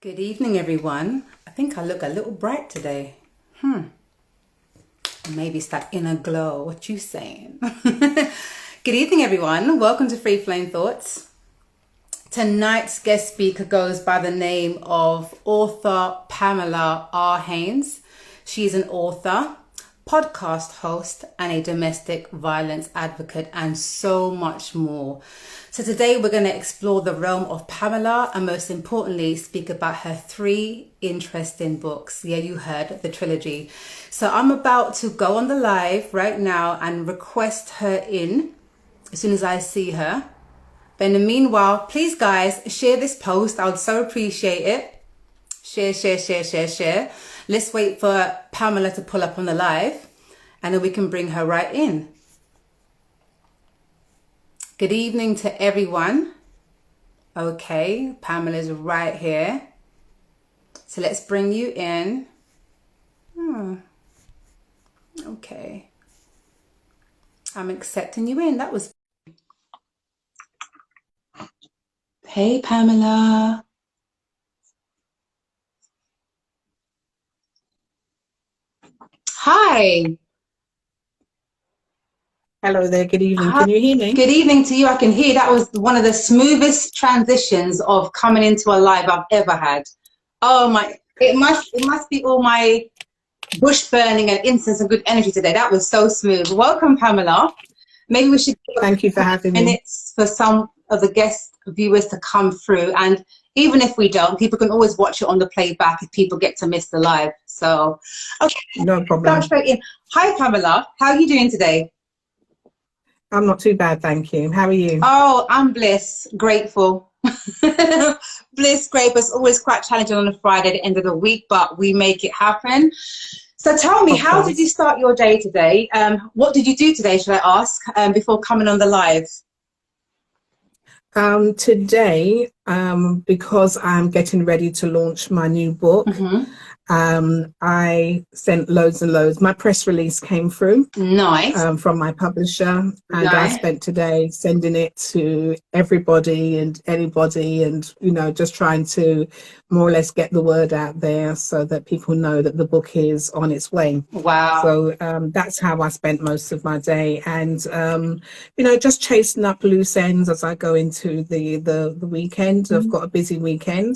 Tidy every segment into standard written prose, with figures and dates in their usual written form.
Good evening, everyone. I think I look a little bright today. Maybe it's that inner glow. What you saying? Good evening, everyone. Welcome to Free Flame Thoughts. Tonight's guest speaker goes by the name of author Pamela R. Haynes. She's an author, podcast host, and a domestic violence advocate, and so much more. So today we're going to explore the realm of Pamela and most importantly speak about her 3 interesting books. Yeah, you heard the trilogy. So I'm about to go on the live right now and request her in as soon as I see her. But in the meanwhile, please guys, share this post. I would so appreciate it. Share. Let's wait for Pamela to pull up on the live and then we can bring her right in. Good evening to everyone. Okay, Pamela's right here. So let's bring you in. Okay. I'm accepting you in. That was... Hey, Pamela. Hi. Hello there, good evening. Can you hear me? Good evening to you. I can hear. That was one of the smoothest transitions of coming into a live I've ever had. Oh my, it must be all my bush burning and incense and good energy today. That was so smooth. Welcome, Pamela. Maybe we should give Thank you for having me. minutes for some of the guest viewers to come through. And even if we don't, people can always watch it on the playback if people get to miss the live. So, okay. No problem. Start straight in. Hi, Pamela. How are you doing today? I'm not too bad, thank you. How are you? Oh, I'm grateful. Bliss, grateful. It's always quite challenging on a Friday at the end of the week, but we make it happen. So tell me, how did you start your day today? What did you do today, should I ask, before coming on the live? Today, because I'm getting ready to launch my new book, I sent loads and loads. My press release came through. Nice. From my publisher, and Nice. I spent today sending it to everybody and anybody, and just trying to more or less get the word out there so that people know that the book is on its way. Wow. So that's how I spent most of my day, and just chasing up loose ends as I go into the weekend. I've got a busy weekend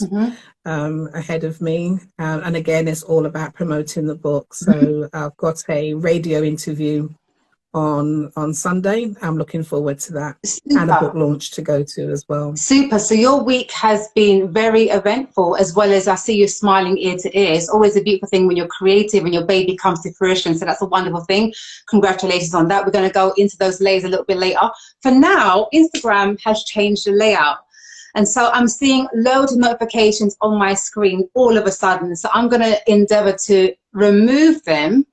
ahead of me, and again it's all about promoting the book. So I've got a radio interview on Sunday. I'm looking forward to that. Super. And a book launch to go to as well. Super. So your week has been very eventful, as well as I see you smiling ear to ear. It's always a beautiful thing when you're creative and your baby comes to fruition. So that's a wonderful thing. Congratulations on that. We're going to go into those layers a little bit later. For now, Instagram has changed the layout. And so I'm seeing loads of notifications on my screen all of a sudden. So I'm going to endeavor to remove them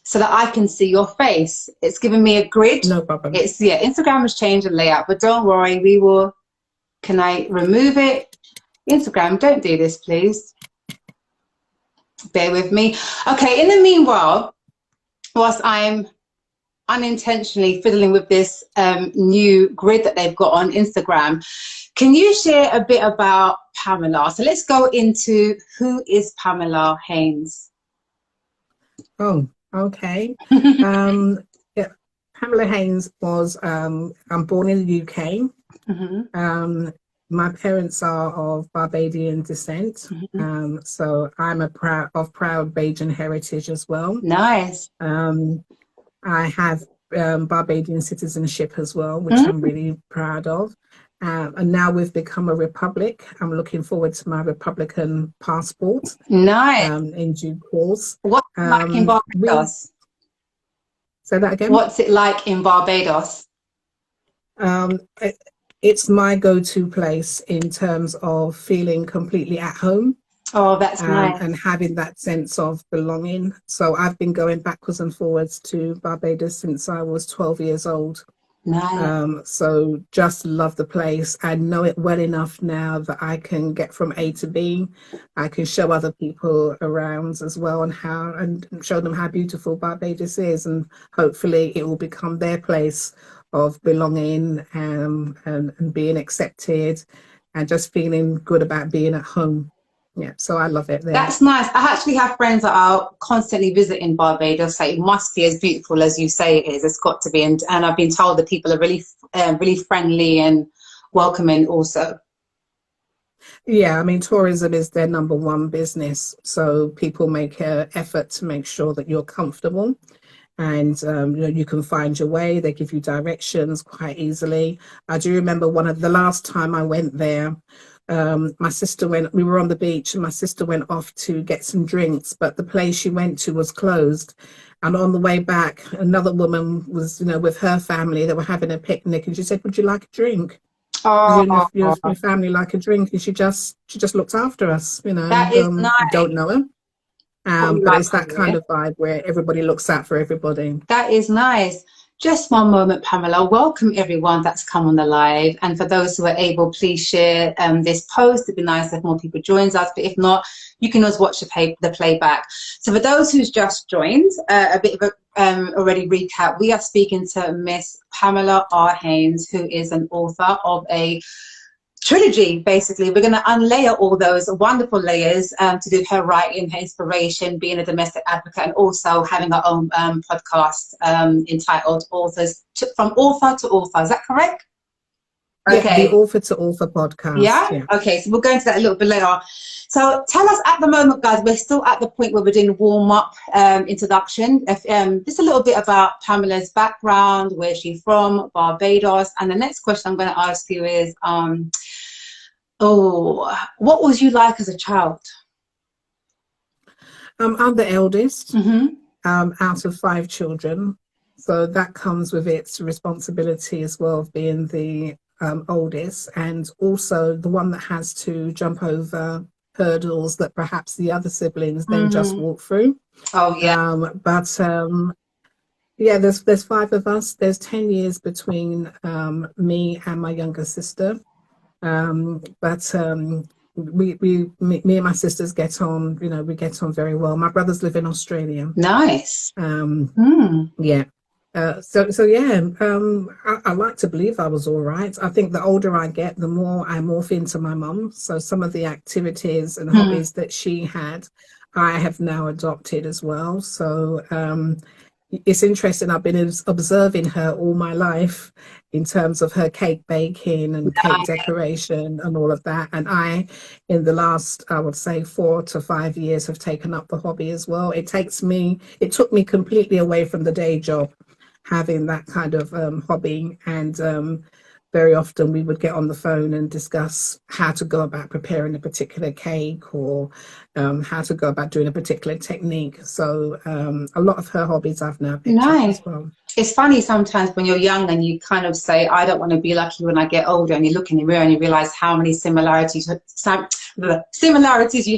so that I can see your face. It's giving me a grid. No problem. Instagram has changed the layout, but don't worry, we will. Can I remove it? Instagram, don't do this, please. Bear with me. Okay, in the meanwhile, whilst I'm unintentionally fiddling with this new grid that they've got on Instagram, can you share a bit about Pamela? So let's go into who is Pamela Haynes? Oh, okay. Pamela Haynes was, I'm born in the UK. My parents are of Barbadian descent. So I'm proud Bajan heritage as well. Nice. I have Barbadian citizenship as well, which I'm really proud of. And now we've become a republic. I'm looking forward to my Republican passport. Nice. In due course. What's it like in Barbados? Say that again? What's it like in Barbados? It's my go-to place in terms of feeling completely at home. Oh, that's nice. And having that sense of belonging. So I've been going backwards and forwards to Barbados since I was 12 years old. Nice. So just love the place. I know it well enough now that I can get from A to B. I can show other people around as well and show them how beautiful Barbados is, and hopefully it will become their place of belonging and being accepted and just feeling good about being at home. Yeah, so I love it there. That's nice. I actually have friends that are constantly visiting Barbados, so it must be as beautiful as you say it is. It's got to be, and I've been told that people are really friendly and welcoming also. Yeah, I mean, tourism is their number one business, so people make an effort to make sure that you're comfortable, and you can find your way. They give you directions quite easily. I do remember one of the last time I went there. My sister we were on the beach, and my sister went off to get some drinks, but the place she went to was closed. And on the way back, another woman was, with her family. They were having a picnic, and she said, "Would you like a drink? Does Oh, your family like a drink?" And she just looked after us, that and is we nice. don't know her. What we But like it's to that kind hear. of vibe where everybody looks out for everybody. That is nice. Just one moment, Pamela. Welcome everyone that's come on the live. And for those who are able, please share this post. It'd be nice if more people joins us. But if not, you can always watch the playback. So for those who's just joined, a bit of a already recap. We are speaking to Miss Pamela R. Haynes, who is an author of a trilogy. Basically, we're going to unlayer all those wonderful layers to do with her writing, her inspiration, being a domestic advocate, and also having her own podcast entitled From Author to Author. Is that correct? Okay. Yeah, the Author to Author podcast. Yeah? Okay, so we'll go into that a little bit later. So tell us at the moment, guys, we're still at the point where we're doing warm-up introduction. Just a little bit about Pamela's background, where she's from, Barbados. And the next question I'm going to ask you is, what was you like as a child? I'm the eldest out of 5 children. So that comes with its responsibility as well of being the oldest, and also the one that has to jump over hurdles that perhaps the other siblings then just walk through. Oh yeah. Yeah, there's 5 of us. There's 10 years between me and my younger sister. Me and my sisters get on, we get on very well. My brothers live in Australia. Nice. Yeah. I like to believe I was all right. I think the older I get, the more I morph into my mum. So some of the activities and hobbies that she had, I have now adopted as well. So it's interesting. I've been observing her all my life in terms of her cake baking and cake decoration and all of that. And in the last, I would say 4 to 5 years, have taken up the hobby as well. It took me completely away from the day job, having that kind of hobby. And very often we would get on the phone and discuss how to go about preparing a particular cake, or how to go about doing a particular technique. So a lot of her hobbies I've now picked up as well. It's funny sometimes when you're young and you kind of say, I don't want to be like you when I get older, and you look in the mirror and you realize how many similarities you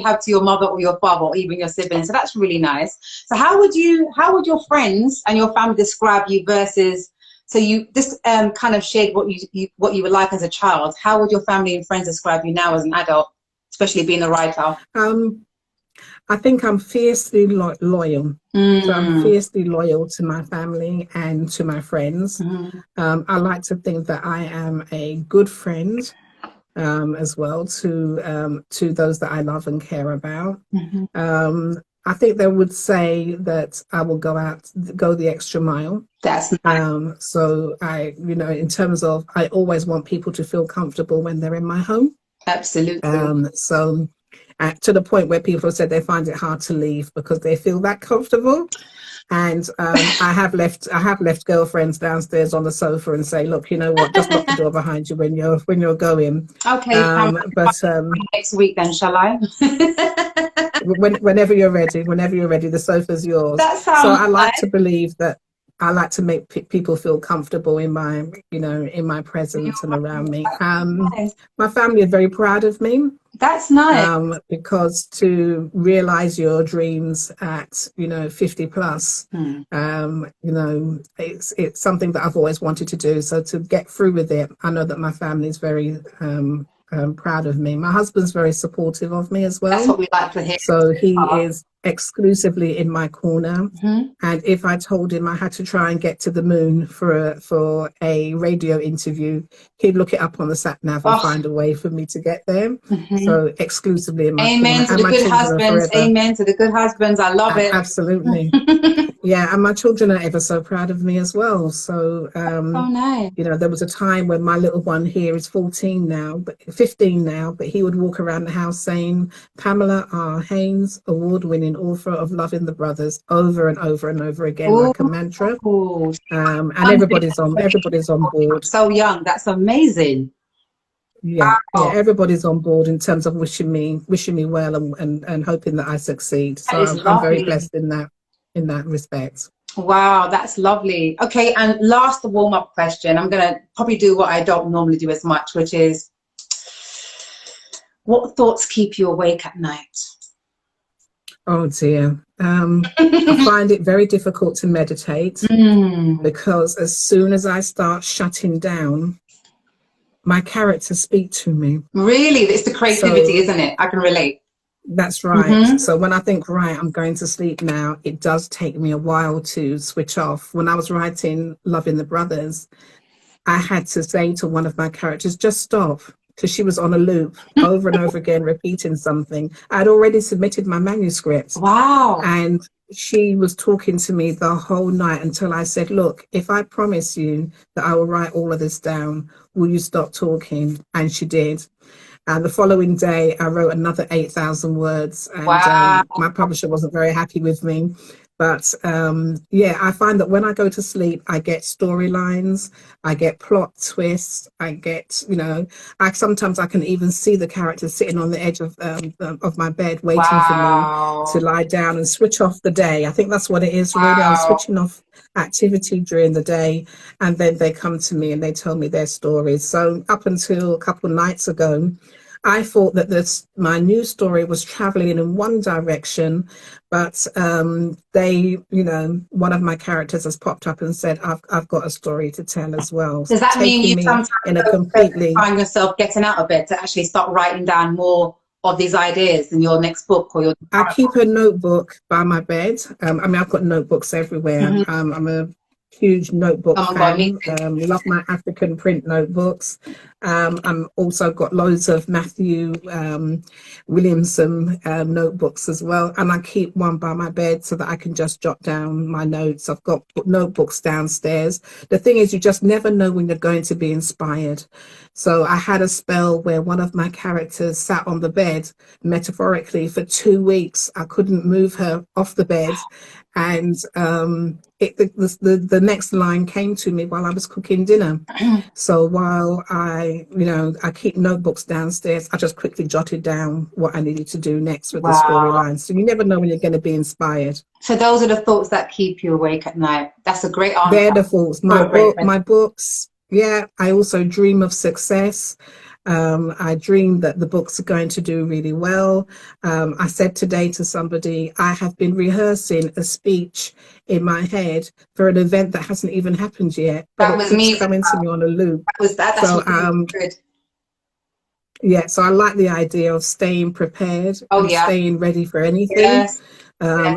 have to your mother or your father or even your siblings. So that's really nice. So how would your friends and your family describe you versus, so you just kind of shared what you were like as a child. How would your family and friends describe you now as an adult, especially being a writer? I think I'm fiercely loyal. So I'm fiercely loyal to my family and to my friends. I like to think that I am a good friend as well to those that I love and care about. I think they would say that I will go the extra mile. That's nice. So in terms of, I always want people to feel comfortable when they're in my home. Absolutely. To the point where people have said they find it hard to leave because they feel that comfortable. And I have left girlfriends downstairs on the sofa and say, look, you know what, just lock the door behind you when you're going. Okay. But next week then, shall I? whenever you're ready, the sofa's yours. That sounds so I like to believe that I like to make people feel comfortable in my, in my presence and around me. My family are very proud of me. That's nice. Because to realize your dreams at 50 plus, it's something that I've always wanted to do. So to get through with it, I know that my family is very proud of me. My husband's very supportive of me as well. That's what we like to hear. So he is exclusively in my corner. And if I told him I had to try and get to the moon for a radio interview, he'd look it up on the sat nav and find a way for me to get there. So exclusively in my Amen corner. to And the my good children husbands. are forever. Amen to the good husbands. I love it. Absolutely. Yeah, and my children are ever so proud of me as well. So, nice. you know, there was a time when my little one here is 14 now, but 15 now, but he would walk around the house saying, Pamela R. Haynes, award-winning author of Loving the Brothers, over and over and over again, like a mantra. And everybody's on board. So young. That's amazing. Yeah, yeah, everybody's on board in terms of wishing me well and hoping that I succeed. So I'm very blessed in that respect. Wow, that's lovely. Okay, and last warm-up question. I'm gonna probably do what I don't normally do as much, which is, what thoughts keep you awake at night? Oh dear. I find it very difficult to meditate because as soon as I start shutting down, my characters speak to me. Really? It's the creativity, isn't it? I can relate. That's right. So when I think, right, I'm going to sleep now, it does take me a while to switch off. When I was writing Loving the Brothers, I had to say to one of my characters, just stop, because she was on a loop over and over again, repeating something. I'd already submitted my manuscript. Wow. And she was talking to me the whole night until I said, look, if I promise you that I will write all of this down, will you stop talking? And she did. And the following day, I wrote another 8,000 words. And my publisher wasn't very happy with me. But yeah, I find that when I go to sleep, I get storylines, I get plot twists, I get, you know, sometimes I can even see the characters sitting on the edge of my bed waiting for me to lie down and switch off the day. I think that's what it is, really. I'm switching off activity during the day, and then they come to me and they tell me their stories. So up until a couple of nights ago, I thought that my news story was traveling in one direction, but one of my characters has popped up and said, I've got a story to tell as well. Does that mean you sometimes find yourself getting out of bed to actually start writing down more of these ideas in your next book or your? I keep a notebook by my bed. I mean, I've got notebooks everywhere. I'm a huge notebook fan. Love my African print notebooks. I'm also got loads of Matthew Williamson notebooks as well, and I keep one by my bed so that I can just jot down my notes. I've got notebooks downstairs. The thing is, you just never know when you're going to be inspired. So I had a spell where one of my characters sat on the bed, metaphorically, for 2 weeks. I couldn't move her off the bed, and the next line came to me while I was cooking dinner. So while I keep notebooks downstairs, I just quickly jotted down what I needed to do next with the storyline. So you never know when you're going to be inspired. So those are the thoughts that keep you awake at night. That's a great answer. They're the thoughts. My books. Yeah, I also dream of success. I dream that the books are going to do really well. I said today to somebody, I have been rehearsing a speech in my head for an event that hasn't even happened yet. But that was me. Coming to me on a loop. That's good. Yeah, so I like the idea of staying prepared and staying ready for anything. Yes.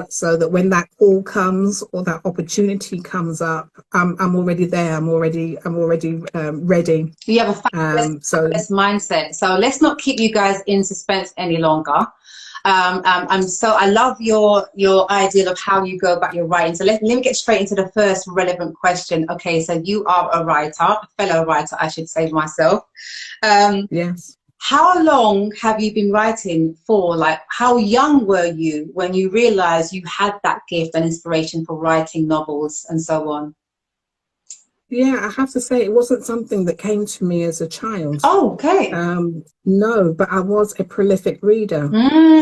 So that when that call comes or that opportunity comes up, I'm already there. I'm already ready. You have a fabulous mindset. So let's not keep you guys in suspense any longer. I love your idea of how you go about your writing. So let me get straight into the first relevant question. Okay, so you are a writer, a fellow writer, I should say myself. Yes. How long have you been writing for? Like, how young were you when you realized you had that gift and inspiration for writing novels and so on? Yeah, I have to say it wasn't something that came to me as a child. Oh, okay. No, but I was a prolific reader.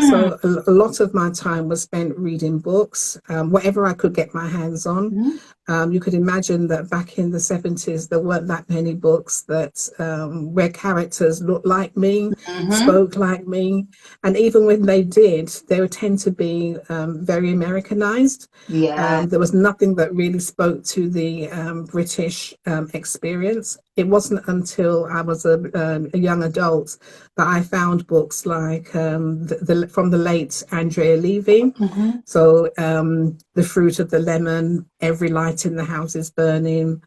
So a lot of my time was spent reading books, whatever I could get my hands on. You could imagine that back in the 70s, there weren't that many books that where characters looked like me, spoke like me. And even when they did, they would tend to be very Americanized. Yeah. There was nothing that really spoke to the British British experience. It wasn't until I was a young adult that I found books like from the late Andrea Levy. So The Fruit of the Lemon, Every Light in the House is Burning,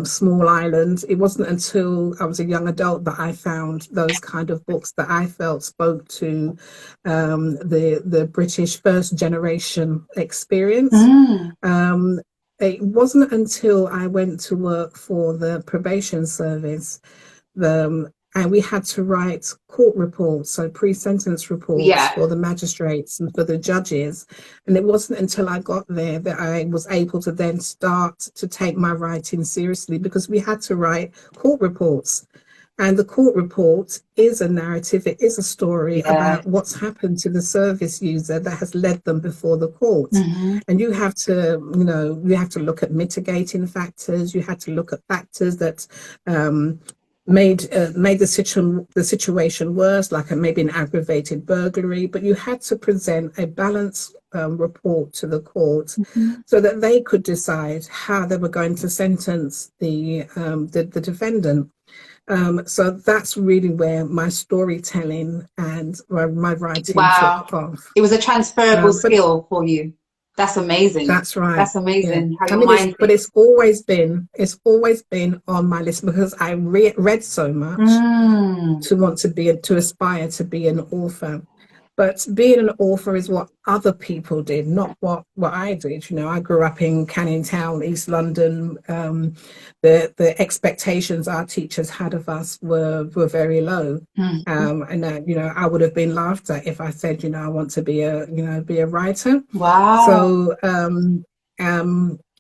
Small Island. It wasn't until I was a young adult that I found those kind of books that I felt spoke to the British first generation experience. It wasn't until I went to work for the probation service, and we had to write court reports, so pre-sentence reports for the magistrates and for the judges. And it wasn't until I got there that I was able to then start to take my writing seriously, because we had to write court reports. And the court report is a narrative, it is a story about what's happened to the service user that has led them before the court. And you have to, you have to look at mitigating factors, you had to look at factors that made the situation worse, like maybe an aggravated burglary, but you had to present a balanced report to the court so that they could decide how they were going to sentence the defendant. So that's really where my storytelling and my writing took off. It was a transferable skill for you. That's amazing. That's right. That's amazing. Yeah. But it's always been on my list, because I read so much to aspire to be an author. But being an author is what other people did, not what I did. I grew up in Canning Town, East London. The expectations our teachers had of us were very low. And I would have been laughed at if I said, I want to be a writer. Wow. So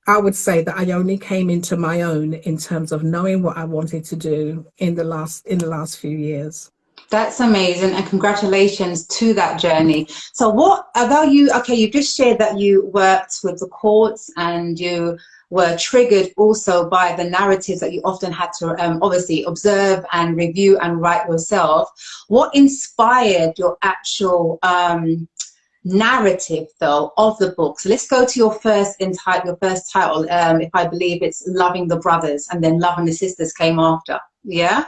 I would say that I only came into my own in terms of knowing what I wanted to do in the last few years. That's amazing, and congratulations to that journey. So what about you? Okay, you just shared that you worked with the courts and you were triggered also by the narratives that you often had to obviously observe and review and write yourself. What inspired your actual narrative, though, of the book? So let's go to your first title, if I believe it's Loving the Brothers, and then Loving the Sisters came after. Yeah?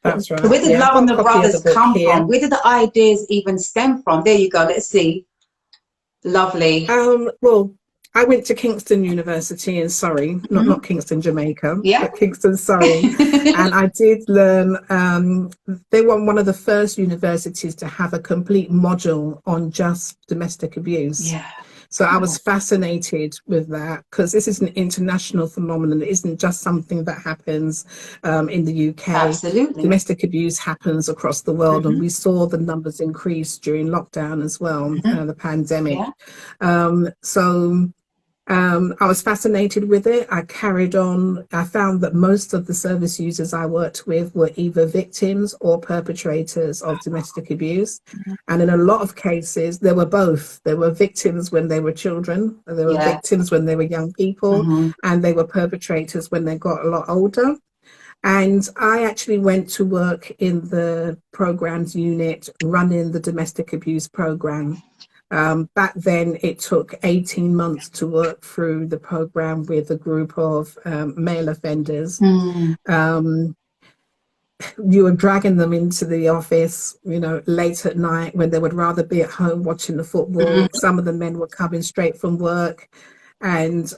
That's right. So where did Love and the Brothers come from? Where did the ideas even stem from? There you go. Let's see. Lovely. Well, I went to Kingston University in Surrey, not Kingston, Jamaica, but Kingston, Surrey. And I did learn, they were one of the first universities to have a complete module on just domestic abuse. Yeah. So I was fascinated with that, because this is an international phenomenon. It isn't just something that happens in the UK. Absolutely. Domestic abuse happens across the world, and we saw the numbers increase during lockdown as well, the pandemic. I was fascinated with it. I carried on. I found that most of the service users I worked with were either victims or perpetrators of domestic abuse. And in a lot of cases, there were both. There were victims when they were children, there were victims when they were young people, and they were perpetrators when they got a lot older. And I actually went to work in the programs unit running the domestic abuse program. Back then, it took 18 months to work through the program with a group of male offenders. You were dragging them into the office, late at night when they would rather be at home watching the football. Some of the men were coming straight from work, and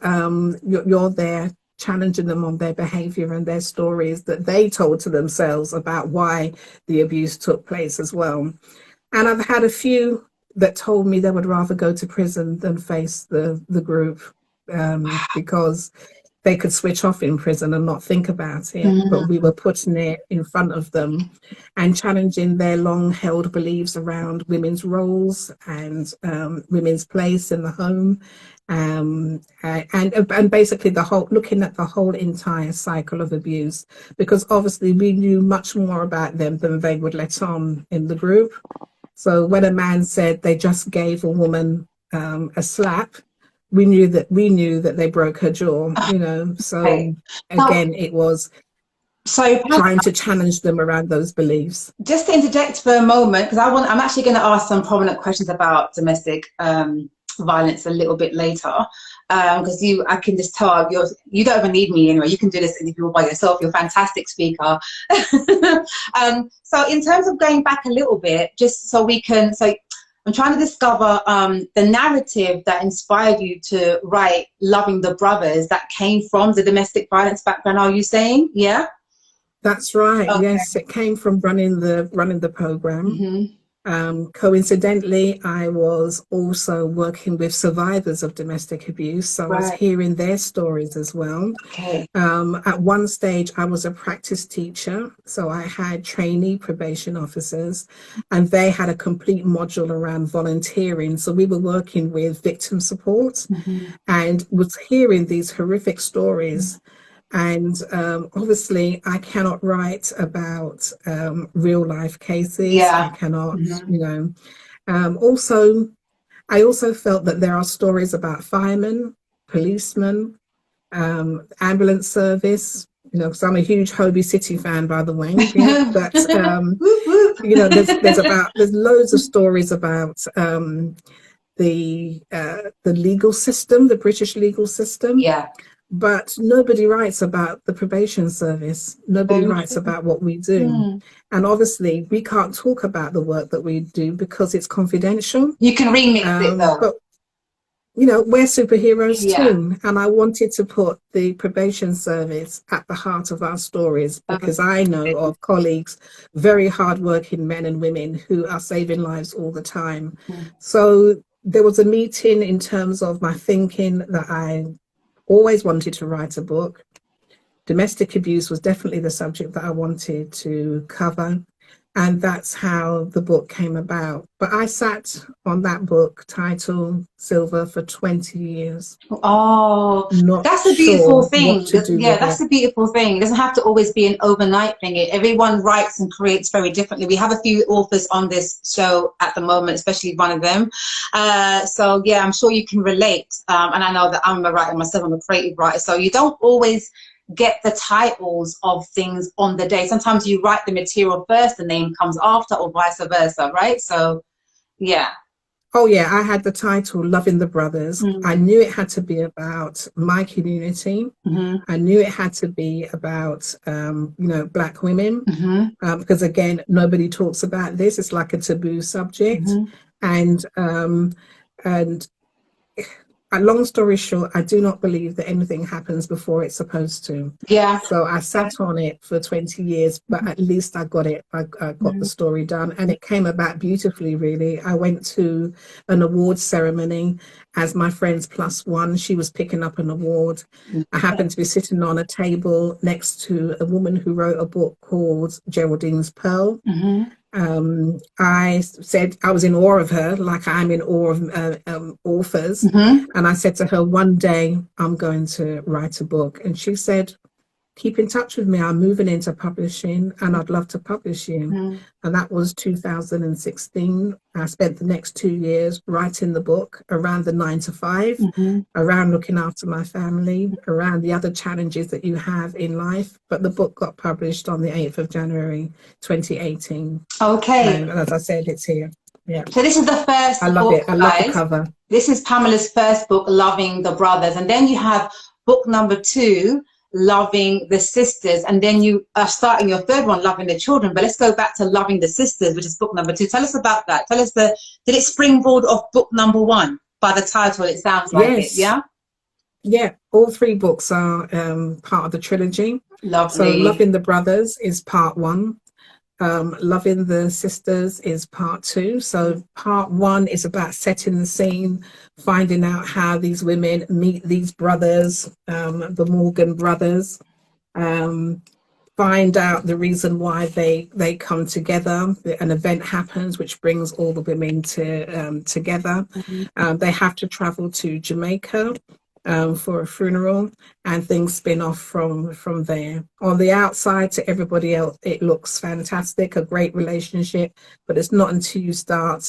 you're there challenging them on their behavior and their stories that they told to themselves about why the abuse took place as well. And I've had a few that told me they would rather go to prison than face the group, because they could switch off in prison and not think about it. But we were putting it in front of them and challenging their long-held beliefs around women's roles and women's place in the home, and basically looking at the whole entire cycle of abuse, because obviously we knew much more about them than they would let on in the group. So when a man said they just gave a woman a slap, we knew that they broke her jaw, So again, it was trying to challenge them around those beliefs. Just to interject for a moment, because I'm actually going to ask some prominent questions about domestic violence a little bit later. because I can just tell you don't even need me anyway. You can do this interview by yourself. You're a fantastic speaker. So in terms of going back a little bit, just so I'm trying to discover the narrative that inspired you to write Loving the Brothers that came from the domestic violence background, are you saying? Yeah? That's right. Okay. Yes, it came from running the program. Mm-hmm. Coincidentally, I was also working with survivors of domestic abuse, so I was hearing their stories as well. Okay. At one stage, I was a practice teacher, so I had trainee probation officers, and they had a complete module around volunteering. So we were working with victim support, and was hearing these horrific stories. And obviously, I cannot write about real life cases. Yeah. I cannot, Also, I also felt that there are stories about firemen, policemen, ambulance service. Because I'm a huge Hobie City fan, by the way. Yeah, but there's loads of stories about the legal system, the British legal system. Yeah. But nobody writes about the probation service. Nobody writes about what we do. And obviously, we can't talk about the work that we do because it's confidential. You can remix it, though. But, we're superheroes too. And I wanted to put the probation service at the heart of our stories because I know of colleagues, very hardworking men and women who are saving lives all the time. So there was a meeting in terms of my thinking that I always wanted to write a book. Domestic abuse was definitely the subject that I wanted to cover. And that's how the book came about. But I sat on that book titled Silver for 20 years. Oh, that's a beautiful thing. That's a beautiful thing. It doesn't have to always be an overnight thing. Everyone writes and creates very differently. We have a few authors on this show at the moment, especially one of them. So yeah, I'm sure you can relate. And I know that I'm a writer myself. I'm a creative writer. So you don't always get the titles of things on the day. Sometimes you write the material first, the name comes after, or vice versa, right? So yeah. Oh yeah, I had the title Loving the Brothers. I knew it had to be about my community. I knew it had to be about Black women, because again, nobody talks about this. It's like a taboo subject. And long story short, I do not believe that anything happens before it's supposed to. Yeah. So I sat on it for 20 years, but at least I got it. I got the story done, and it came about beautifully, really. I went to an awards ceremony as my friend's plus one. She was picking up an award. I happened to be sitting on a table next to a woman who wrote a book called Geraldine's Pearl. I said I was in awe of her, like I'm in awe of authors. And I said to her, one day I'm going to write a book. And she said, keep in touch with me. I'm moving into publishing and I'd love to publish you. And that was 2016. I spent the next 2 years writing the book around the 9 to 5, around looking after my family, around the other challenges that you have in life. But the book got published on the 8th of January, 2018. Okay. And as I said, it's here. Yeah. So this is the first I love book, it. I love the cover. This is Pamela's first book, Loving the Brothers. And then you have book number 2, Loving the Sisters, and then you are starting your third one, Loving the Children. But let's go back to Loving the Sisters, which is book number 2. Tell us about that. Tell us did it springboard off book number 1 by the title? It sounds like it. Yeah, all 3 books are part of the trilogy. Lovely. So Loving the Brothers is part 1. Loving the Sisters is part 2. So part 1 is about setting the scene, finding out how these women meet these brothers, the Morgan brothers, find out the reason why they come together. An event happens which brings all the women together. They have to travel to Jamaica for a funeral, and things spin off from there. On the outside, to everybody else, it looks fantastic, a great relationship, but it's not until you start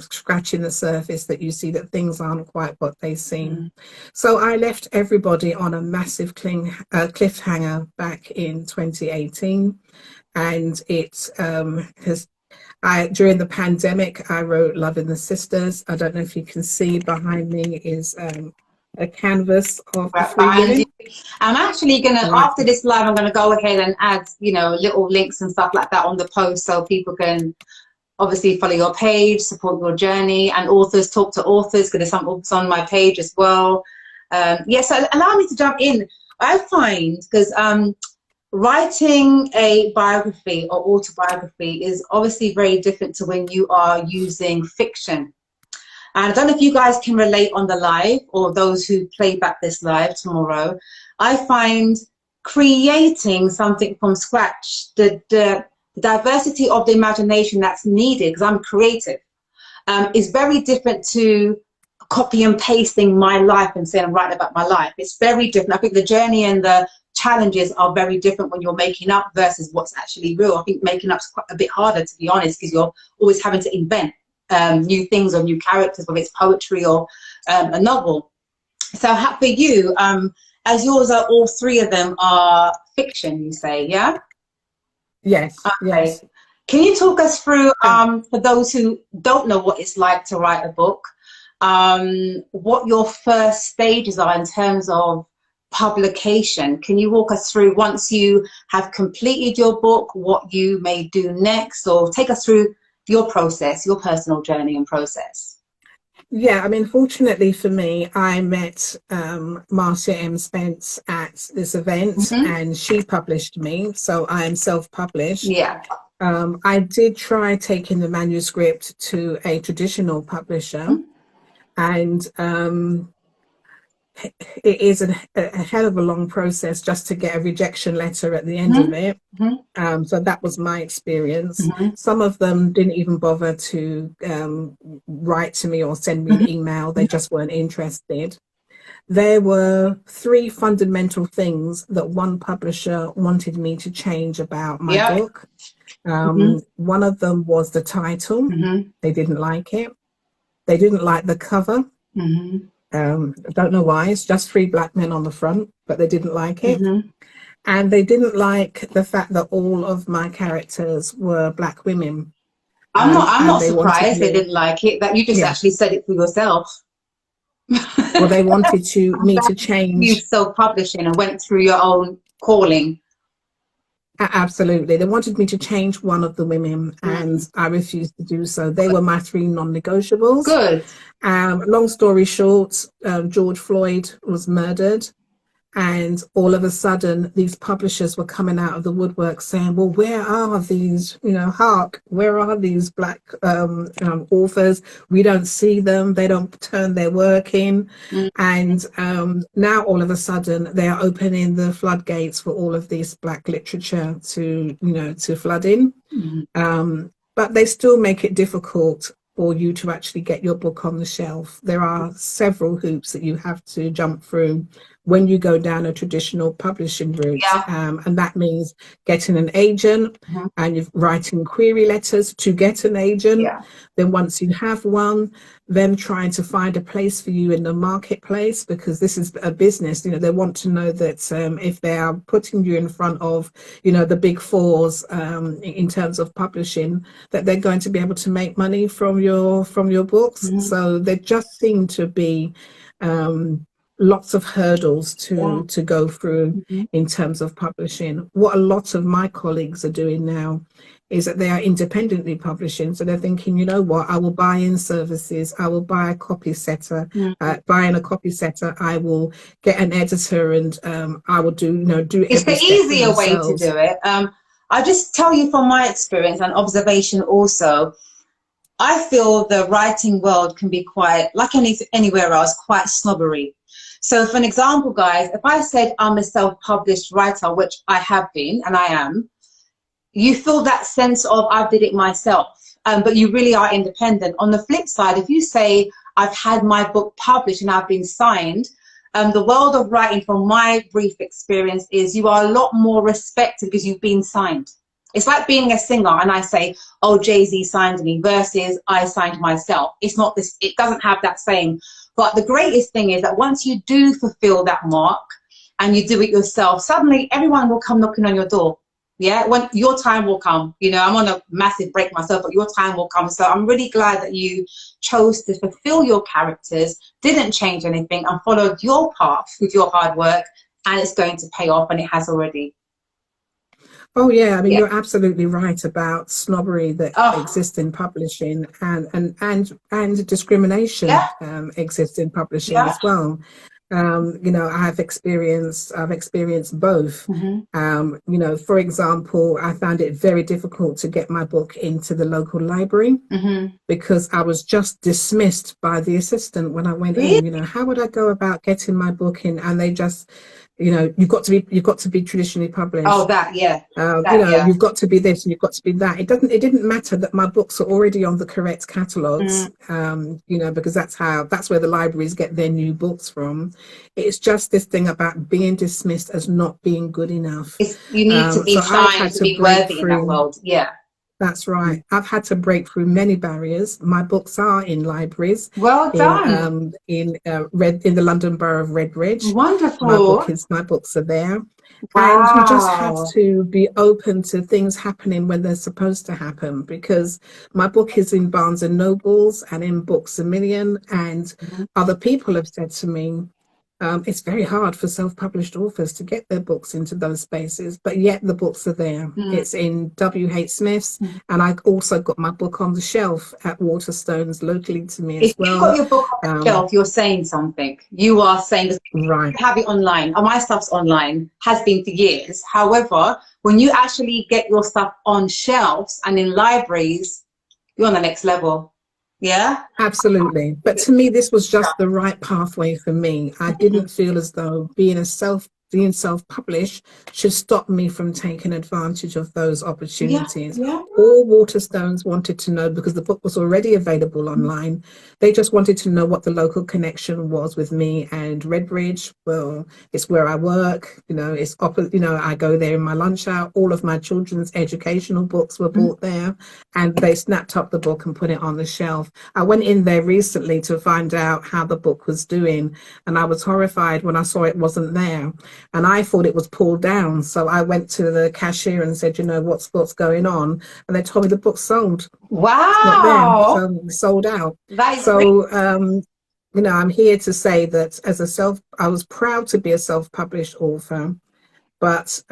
scratching the surface that you see that things aren't quite what they seem. So I left everybody on a massive cliffhanger back in 2018, and it has. During the pandemic, I wrote Loving the Sisters. I don't know if you can see behind me is a canvas of the Right three behind you. women. I'm actually gonna, Right. after this live, I'm gonna go ahead and add, you know, little links and stuff like that on the post so people can obviously follow your page, support your journey, and authors talk to authors, because there's some authors on my page as well. So allow me to jump in. I find, because writing a biography or autobiography is obviously very different to when you are using fiction. And I don't know if you guys can relate on the live, or those who play back this live tomorrow. I find creating something from scratch, the diversity of the imagination that's needed, because I'm creative, is very different to copy and pasting my life and saying I'm writing about my life. It's very different. I think the journey and the challenges are very different when you're making up versus what's actually real. I think making up's quite a bit harder, to be honest, because you're always having to invent new things or new characters, whether it's poetry or a novel. So for you, as yours are, all three of them are fiction, you say, yeah? Yes. Okay. Yes. Can you talk us through, for those who don't know what it's like to write a book, what your first stages are in terms of publication? Can you walk us through, once you have completed your book, what you may do next, or take us through your process, your personal journey and process? Yeah, I mean, fortunately for me, I met Marcia M. Spence at this event, and she published me, so I am self-published. Yeah. I did try taking the manuscript to a traditional publisher, and it is a hell of a long process just to get a rejection letter at the end of it. So that was my experience. Some of them didn't even bother to write to me or send me an email. They just weren't interested. There were three fundamental things that one publisher wanted me to change about my book. One of them was the title. They didn't like it. They didn't like the cover. I don't know why. It's just three black men on the front, but they didn't like it. And they didn't like the fact that all of my characters were black women. I'm not surprised they didn't like it, that you just actually said it for yourself. Well, they wanted me to change. You self-publishing and went through your own calling. Absolutely. They wanted me to change one of the women, and I refused to do so. They were my three non-negotiables. Good. Long story short, George Floyd was murdered. And all of a sudden, these publishers were coming out of the woodwork saying, well, where are these, hark, where are these black authors? We don't see them. They don't turn their work in. And now all of a sudden, they are opening the floodgates for all of this black literature to flood in. But they still make it difficult for you to actually get your book on the shelf. There are several hoops that you have to jump through when you go down a traditional publishing route. And that means getting an agent, and you're writing query letters to get an agent. Then once you have one, them trying to find a place for you in the marketplace, because this is a business. They want to know that if they are putting you in front of, the big fours in terms of publishing, that they're going to be able to make money from your books. So there just seem to be lots of hurdles to go through in terms of publishing. What a lot of my colleagues are doing now is that they are independently publishing. So they're thinking, you know what, I will buy in services, I will buy a copy setter. Buying a copy setter, I will get an editor, and I will do it's the easier way to do it. I just tell you from my experience and observation also, I feel the writing world can be quite, like anywhere else, quite snobbery. So for an example, guys, if I said I'm a self-published writer, which I have been and I am, you feel that sense of I did it myself, but you really are independent. On the flip side, if you say I've had my book published and I've been signed, the world of writing, from my brief experience, is you are a lot more respected because you've been signed. It's like being a singer and I say, oh, Jay-Z signed me, versus I signed myself. It's not this, it doesn't have that same. But the greatest thing is that once you do fulfill that mark and you do it yourself, suddenly everyone will come knocking on your door. Yeah, when your time will come. You know, I'm on a massive break myself, but your time will come. So I'm really glad that you chose to fulfill your characters, didn't change anything, and followed your path with your hard work, and it's going to pay off, and it has already. Oh yeah, I mean Yeah. you're absolutely right about snobbery that Oh, exists in publishing, and discrimination yeah, exists in publishing yeah. as well. You know, I've experienced both. Mm-hmm. You know, for example, I found it very difficult to get my book into the local library Mm-hmm. because I was just dismissed by the assistant when I went Really? in. You know, how would I go about getting my book in? And they just, you know, you've got to be traditionally Oh, published. that, yeah. You That, know, yeah. you've got to be this and you've got to be that. It didn't matter that my books are already on the correct Mm. catalogues, you know, because that's where the libraries get their new books from. It's just this thing about being dismissed as not being good enough. You need to be So I've shine had to to be break worthy in that through. world. Yeah. That's right. I've had to break through many barriers. My books are in libraries Well done. in the London Borough of Redbridge. Wonderful. My books are there. And you just have Wow. to be open to things happening when they're supposed to happen, because my book is in Barnes and Nobles and in Books a Million, and other people have said to me, it's very hard for self-published authors to get their books into those spaces, but yet the books are there. Mm. It's in W.H. Smith's, and I also got my book on the shelf at Waterstones locally to me If as you've got well. your book on the Um, shelf, you're saying something. You are saying this. right. Have it online. Oh, my stuff's online, has been for years. However, when you actually get your stuff on shelves and in libraries, you're on the next level. Yeah? Absolutely. But to me, this was just the right pathway for me. I didn't feel as though being self-published should stop me from taking advantage of those Yeah, opportunities. yeah. All Waterstones wanted to know, because the book was already available online, they just wanted to know what the local connection was with me and Redbridge. Well, it's where I work, you know, I go there in my lunch hour. All of my children's educational books were bought there, and they snapped up the book and put it on the shelf. I went in there recently to find out how the book was doing, and I was horrified when I saw it wasn't there. And I thought it was pulled down. So I went to the cashier and said, you know, what's going on? And they told me the book's sold. It's not there. Wow. So sold out. That is great. So, you know, I'm here to say that I was proud to be a self-published author. But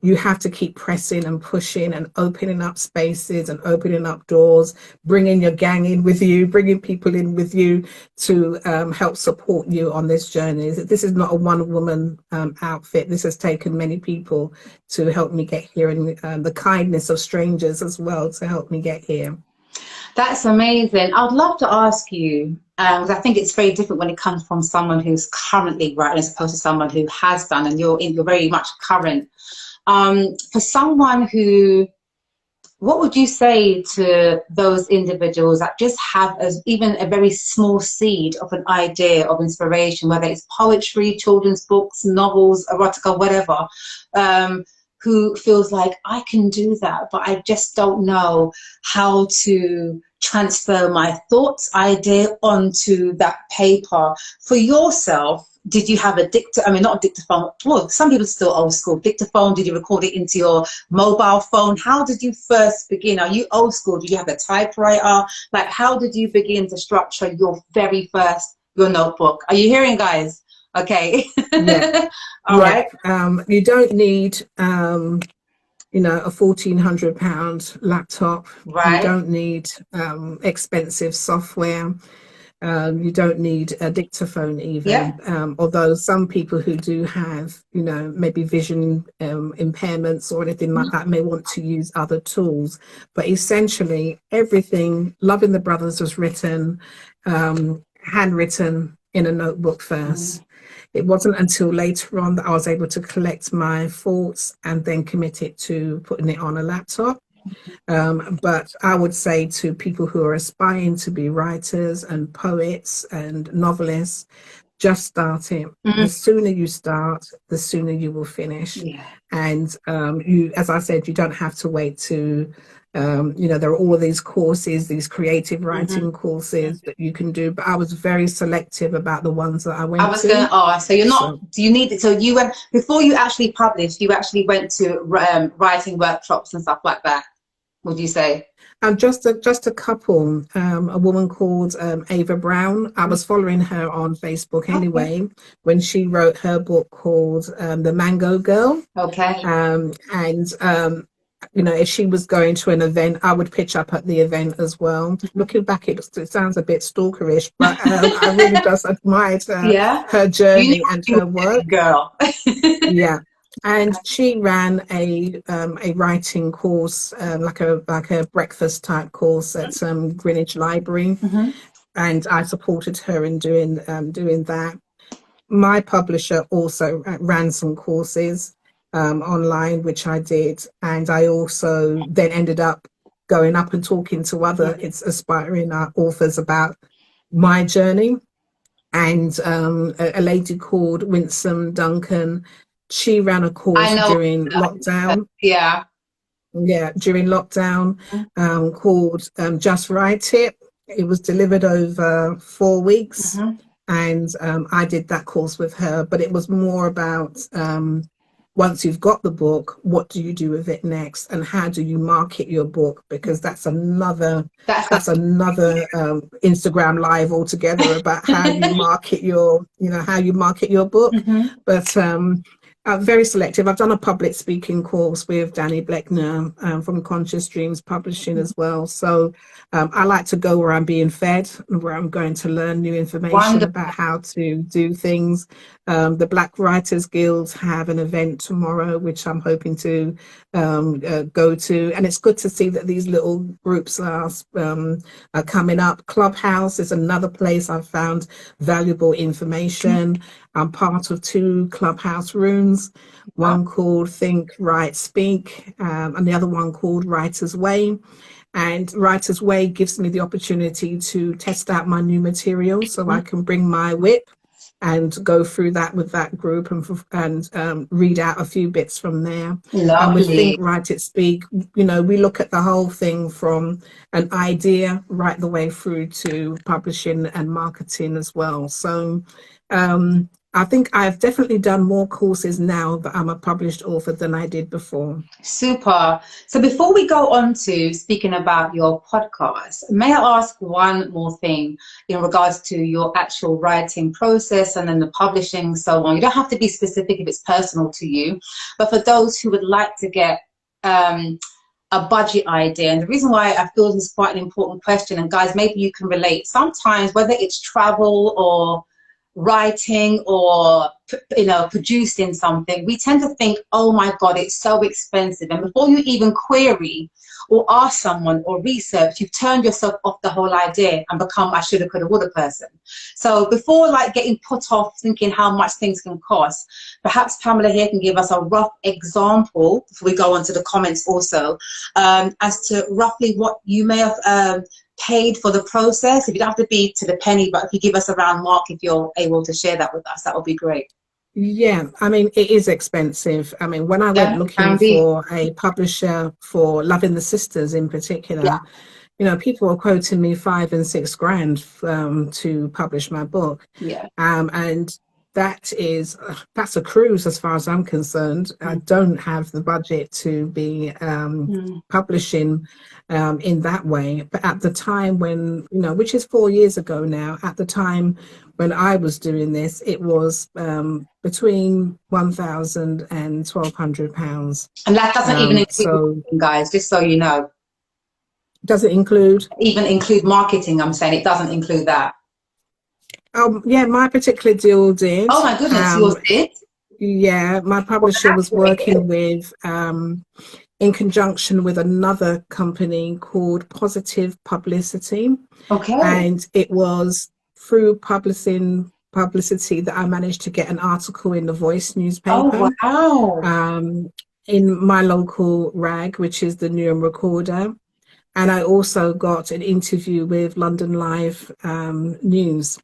you have to keep pressing and pushing and opening up spaces and opening up doors, bringing your gang in with you, bringing people in with you to help support you on this journey. This is not a one-woman outfit. This has taken many people to help me get here, and the kindness of strangers as well to help me get here. That's amazing. I'd love to ask you, because I think it's very different when it comes from someone who's currently writing as opposed to someone who has done, and you're very much current. For someone who, what would you say to those individuals that just have even a very small seed of an idea of inspiration, whether it's poetry, children's books, novels, erotica, whatever, who feels like, I can do that, but I just don't know how to transfer my thoughts, idea onto that paper. For yourself, did you have not a dictaphone, well, some people still old school, dictaphone, did you record it into your mobile phone? How did you first begin? Are you old school? Did you have a typewriter? Like, how did you begin to structure your notebook? Are you hearing, guys? Okay. Yeah. All right. You don't need you know, a £1,400 laptop. You Right. don't need expensive software. You don't need a dictaphone Yep. even, although some people who do have, you know, maybe vision impairments or anything like that may want to use other tools. But essentially, everything, Loving the Brothers was written, handwritten in a notebook first. It wasn't until later on that I was able to collect my thoughts and then commit it to putting it on a laptop. But I would say to people who are aspiring to be writers and poets and novelists, just start it. The sooner you start, the sooner you will finish. Yeah. And as I said, you don't have to wait to You know, there are all of these courses, these creative writing courses that you can do, but I was very selective about the ones that I I went was going to. to ask, so you're not, So, do you need, so you went, before you actually published, you actually went to writing workshops and stuff like that, would you say? and just a couple, a woman called Ava Brown. I was following her on Facebook Okay. anyway, when she wrote her book called The Mango Girl. Okay. And you know, if she was going to an event, I would pitch up at the event as well. Looking back, it sounds a bit stalkerish, but I really just admired Yeah. her You knew journey what and you her were work. doing, girl. Yeah. And she ran a writing course, like a breakfast type course at Greenwich Library, and I supported her in doing that. My publisher also ran some courses online, which I did, and I also then ended up going up and talking to other aspiring authors about my journey. And a lady called Winsome Duncan, she ran a I course know. during lockdown. Yeah. Yeah, during lockdown, called Just Write It. It was delivered over 4 weeks, and I did that course with her. But it was more about once you've got the book, what do you do with it next, and how do you market your book? Because that's another That's that's another Instagram live altogether about how you market your, you know, how you market your book. But very selective. I've done a public speaking course with Danny Bleckner from Conscious Dreams Publishing as well. So I like to go where I'm being fed, where I'm going to learn new information wonderful. about how to do things. The Black Writers Guild have an event tomorrow, which I'm hoping to go to. And it's good to see that these little groups are coming up. Clubhouse is another place I've found valuable information. I'm part of 2 Clubhouse rooms, one called Think, Write, Speak, and the other one called Writer's Way. And Writer's Way gives me the opportunity to test out my new material, so I can bring my whip and go through that with that group and read out a few bits from there. And with Think, Lovely. Write It, Speak, you know, we look at the whole thing from an idea right the way through to publishing and marketing as well. So I think I've definitely done more courses now that I'm a published author than I did before. Super. So before we go on to speaking about your podcast, may I ask one more thing in regards to your actual writing process and then the publishing and so on? You don't have to be specific if it's personal to you, but for those who would like to get a budget idea, and the reason why I feel this is quite an important question, and guys, maybe you can relate, sometimes whether it's travel or writing or, you know, producing something, we tend to think, oh my god, it's so expensive, and before you even query or ask someone or research, you've turned yourself off the whole idea and become I shoulda, coulda, woulda person. So before like getting put off thinking how much things can cost, perhaps Pamela here can give us a rough example before we go on to the comments also, as to roughly what you may have paid for the process. If you don't have to be to the penny, but if you give us a round mark, if you're able to share that with us, that would be great. Yeah, I mean, it is expensive. I mean, when I went Yeah, looking can be. for a publisher for Loving the Sisters in particular, Yeah. you know, people were quoting me 5 and 6 grand to publish my book. Yeah. And that's a cruise as far as I'm concerned. I don't have the budget to be publishing in that way. But at the time when, you know, which is 4 years ago now, at the time when I was doing this, it was between £1,000 and £1,200. And that doesn't even include So marketing, guys, just so you know. does it include? Even include marketing, I'm saying it doesn't include that. Yeah, my particular deal did. Oh my goodness, yours did? Yeah, my publisher was working with, in conjunction with another company called Positive Publicity. Okay. And it was through publicity that I managed to get an article in the Voice newspaper. Oh, wow. In my local rag, which is the Newham Recorder. And I also got an interview with London Live News.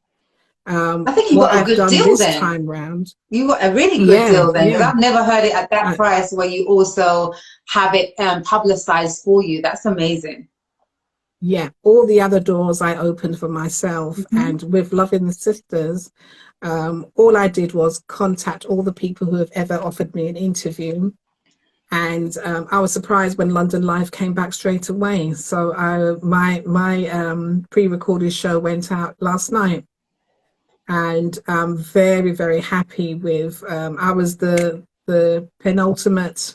I think you What got a I've good done deal this then. time round, You got a really good yeah, deal then, because yeah. I've never heard it at that I, price where you also have it publicized for you. That's amazing. Yeah, all the other doors I opened for myself. Hmm. And with Loving the Sisters, all I did was contact all the people who have ever offered me an interview. And I was surprised when London Live came back straight away. So my pre-recorded show went out last night, and I'm very, very happy with. I was the penultimate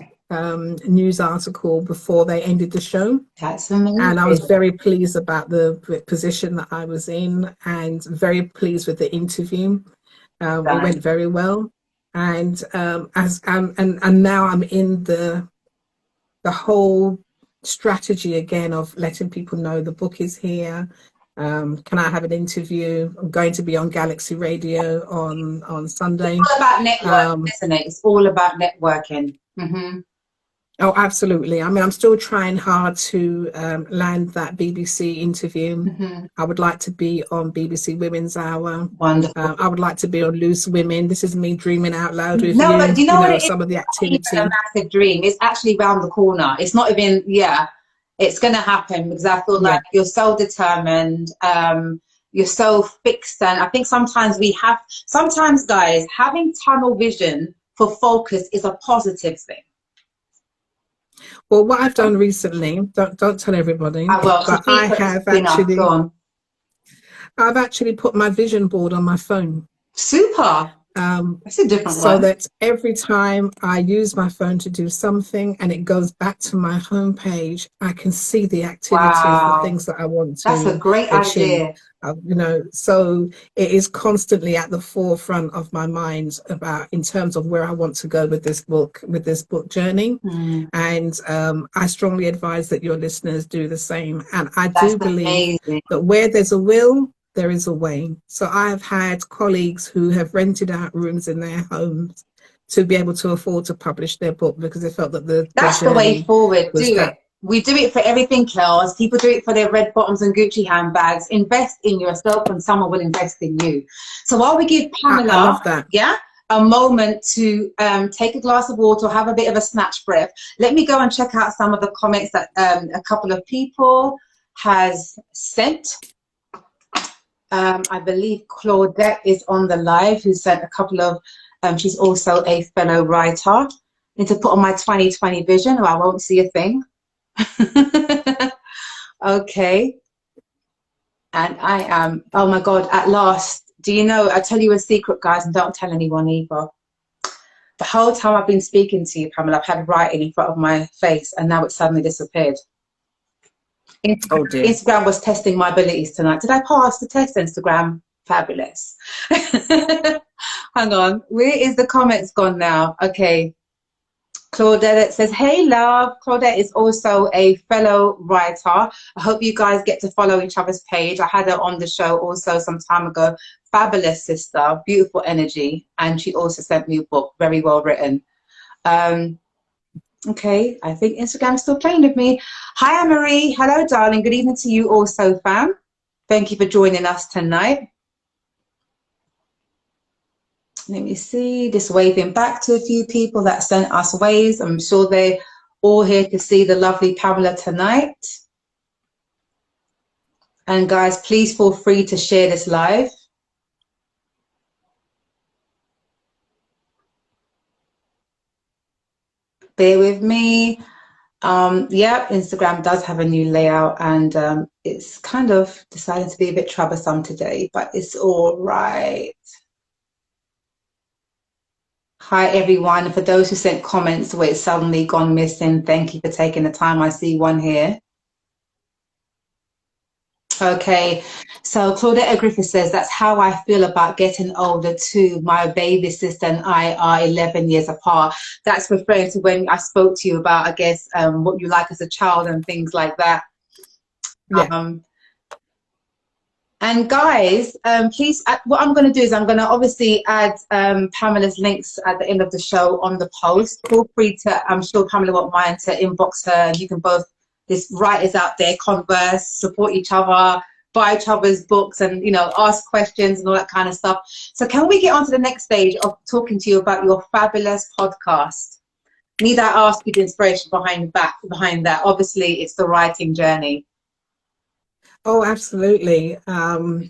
news article before they ended the show. That's And I amazing. was very pleased about the position that I was in, and very pleased with the interview. It Done. went very well, and and now I'm in the whole strategy again of letting people know the book is here. Can I have an interview? I'm going to be on Galaxy Radio on Sunday. All about networking, Um, isn't it? It's all about networking. Hmm. Oh, absolutely. I mean, I'm still trying hard to land that BBC interview. Hmm. I would like to be on BBC Women's Hour. Wonderful. I would like to be on Loose Women. This is me dreaming out loud with No, but you, you know what it is? some of the It's not even a activity. massive dream. It's actually round the corner. It's not even, yeah, it's going to happen because I feel Yeah. like you're so determined. You're so fixed. And I think sometimes sometimes guys, having tunnel vision for focus is a positive thing. Well, what I've done recently, don't tell everybody, Well, but I it's have enough. Go on. I've actually put my vision board on my phone. Super. That's a different So one. that every time I use my phone to do something and it goes back to my homepage, I can see the activities, the Wow. things that I want That's a to great achieve. idea. So it is constantly at the forefront of my mind about in terms of where I want to go with this book journey. Mm, And I strongly advise that your listeners do the same. And I that's do believe amazing. that where there's a will, there is a way. So I've had colleagues who have rented out rooms in their homes to be able to afford to publish their book because they felt that the That's the way journey forward. was Do that. it. We do it for everything else. People do it for their red bottoms and Gucci handbags. Invest in yourself and someone will invest in you. So while we give I Pamela, love that. yeah, a moment to take a glass of water or have a bit of a snatch breath, let me go and check out some of the comments that a couple of people has sent. I believe Claudette is on the live, who sent a couple of, she's also a fellow writer. I need to put on my 2020 vision or I won't see a thing. Okay. And I am, oh my God, at last. Do you know, I tell you a secret, guys, and don't tell anyone either. The whole time I've been speaking to you, Pamela, I've had writing in front of my face and now it suddenly disappeared. Oh dear. Instagram was testing my abilities tonight. Did I pass the test, Instagram? Fabulous. Hang on. Where is the comments gone now? Okay. Claudette says, hey, love. Claudette is also a fellow writer. I hope you guys get to follow each other's page. I had her on the show also some time ago. Fabulous sister. Beautiful energy. And she also sent me a book. Very well written. Okay, I think Instagram's still playing with me. Hi, Anne-Marie. Hello, darling. Good evening to you also, fam. Thank you for joining us tonight. Let me see. Just waving back to a few people that sent us waves. I'm sure they're all here to see the lovely Pamela tonight. And guys, please feel free to share this live. Bear with me. Yeah, Instagram does have a new layout and it's kind of decided to be a bit troublesome today, but it's all right. Hi, everyone. For those who sent comments where it's suddenly gone missing, thank you for taking the time. I see one here. Okay, so Claudette Griffith says, that's how I feel about getting older too. My baby sister and I are 11 years apart. That's referring to when I spoke to you about, I guess, what you like as a child and things like that. Yeah. And guys, please, what I'm going to do is I'm going to obviously add Pamela's links at the end of the show on the post. Feel free to, I'm sure Pamela won't mind to inbox her. You can both, there's writers out there, converse, support each other, buy each other's books and, you know, ask questions and all that kind of stuff. So can we get on to the next stage of talking to you about your fabulous podcast? Need I ask you the inspiration behind that? Obviously, it's the writing journey. Oh, absolutely. I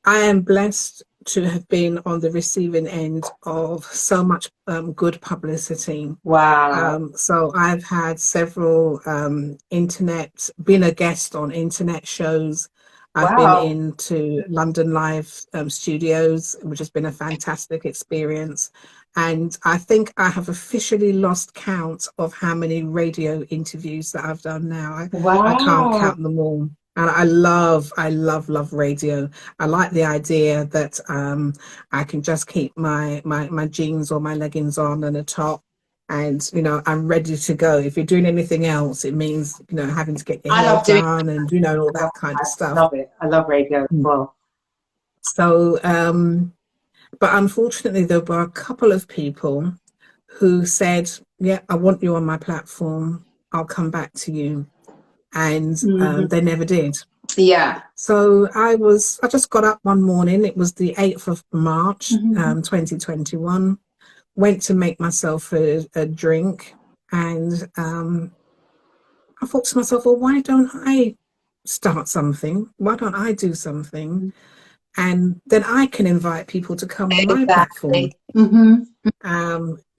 am blessed to have been on the receiving end of so much good publicity. Wow. So I've had several been a guest on internet shows. I've been into London Live studios, which has been a fantastic experience. And I think I have officially lost count of how many radio interviews that I've done now. I can't count them all. And I love radio. I like the idea that I can just keep my jeans or my leggings on and a top, and, you know, I'm ready to go. If you're doing anything else, it means, you know, having to get your hair done and, you know, all that kind of stuff. I love it. I love radio as well. So, but unfortunately, there were a couple of people who said, yeah, I want you on my platform. I'll come back to you. And they never did. Yeah. So I just got up one morning. It was the 8th of March, 2021. Went to make myself a drink. And I thought to myself, well, why don't I start something? Why don't I do something? And then I can invite people to come on my platform.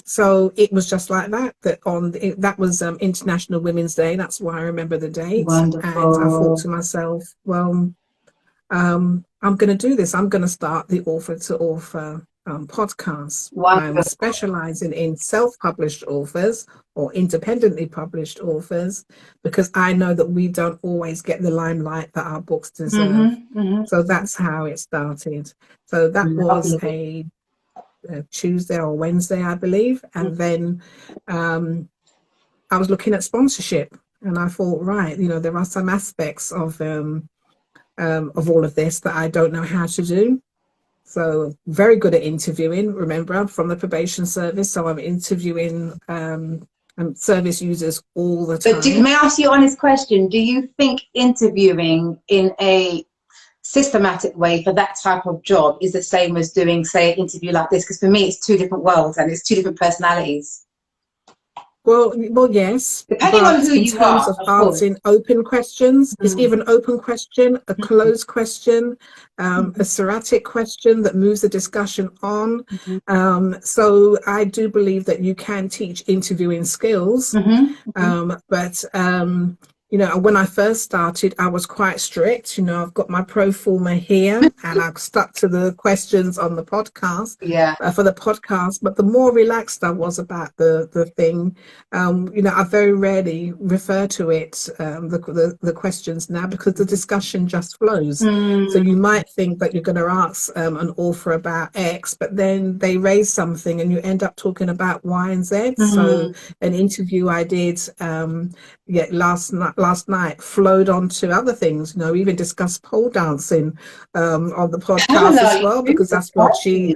So it was just like that. That was International Women's Day. That's why I remember the date. Wonderful. And I thought to myself, well, I'm going to do this. I'm going to start the Author to Author podcast. Wonderful. I'm specializing in self-published authors or independently published authors, because I know that we don't always get the limelight that our books deserve. So that's how it started. So that was a Tuesday or Wednesday, I believe. And then I was looking at sponsorship, and I thought, right, you know, there are some aspects of all of this that I don't know how to do. So very good at interviewing. Remember, I'm from the probation service, so I'm interviewing service users all the time. But may I ask you an honest question? Do you think interviewing in a systematic way for that type of job is the same as doing, say, an interview like this? Because for me, it's two different worlds and it's two different personalities. Well, yes. Depending on who you are. In terms of answering open questions, it's either an open question, a closed question, a serratic question that moves the discussion on. So I do believe that you can teach interviewing skills, but you know, when I first started, I was quite strict. You know, I've got my pro forma here, and I've stuck to the questions on the podcast. For the podcast. But the more relaxed I was about the thing, you know, I very rarely refer to it, the questions now, because the discussion just flows. So you might think that you're going to ask an author about X, but then they raise something, and you end up talking about Y and Z. So an interview I did last night flowed on to other things. You know, we even discussed pole dancing on the podcast as well, because that's what she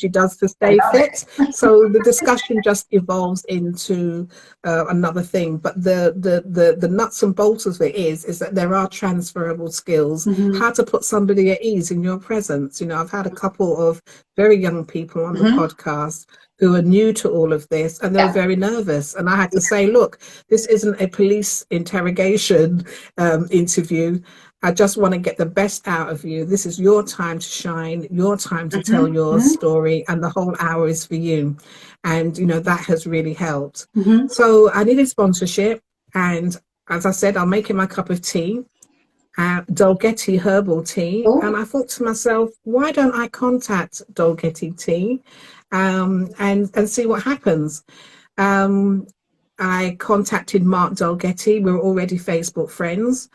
does to stay fit. So the discussion just evolves into another thing. But the nuts and bolts of it is that there are transferable skills. How to put somebody at ease in your presence. You know, I've had a couple of very young people on the podcast who are new to all of this, and they're very nervous. And I had to say, look, this isn't a police interrogation interview. I just want to get the best out of you. This is your time to shine, your time to tell your story, and the whole hour is for you. And, you know, that has really helped. So I needed sponsorship. And as I said, I'm making my cup of tea. Dolgetty herbal tea. And I thought to myself, why don't I contact Dolgetty tea and see what happens? I contacted Mark Dolgetty. We were already Facebook friends,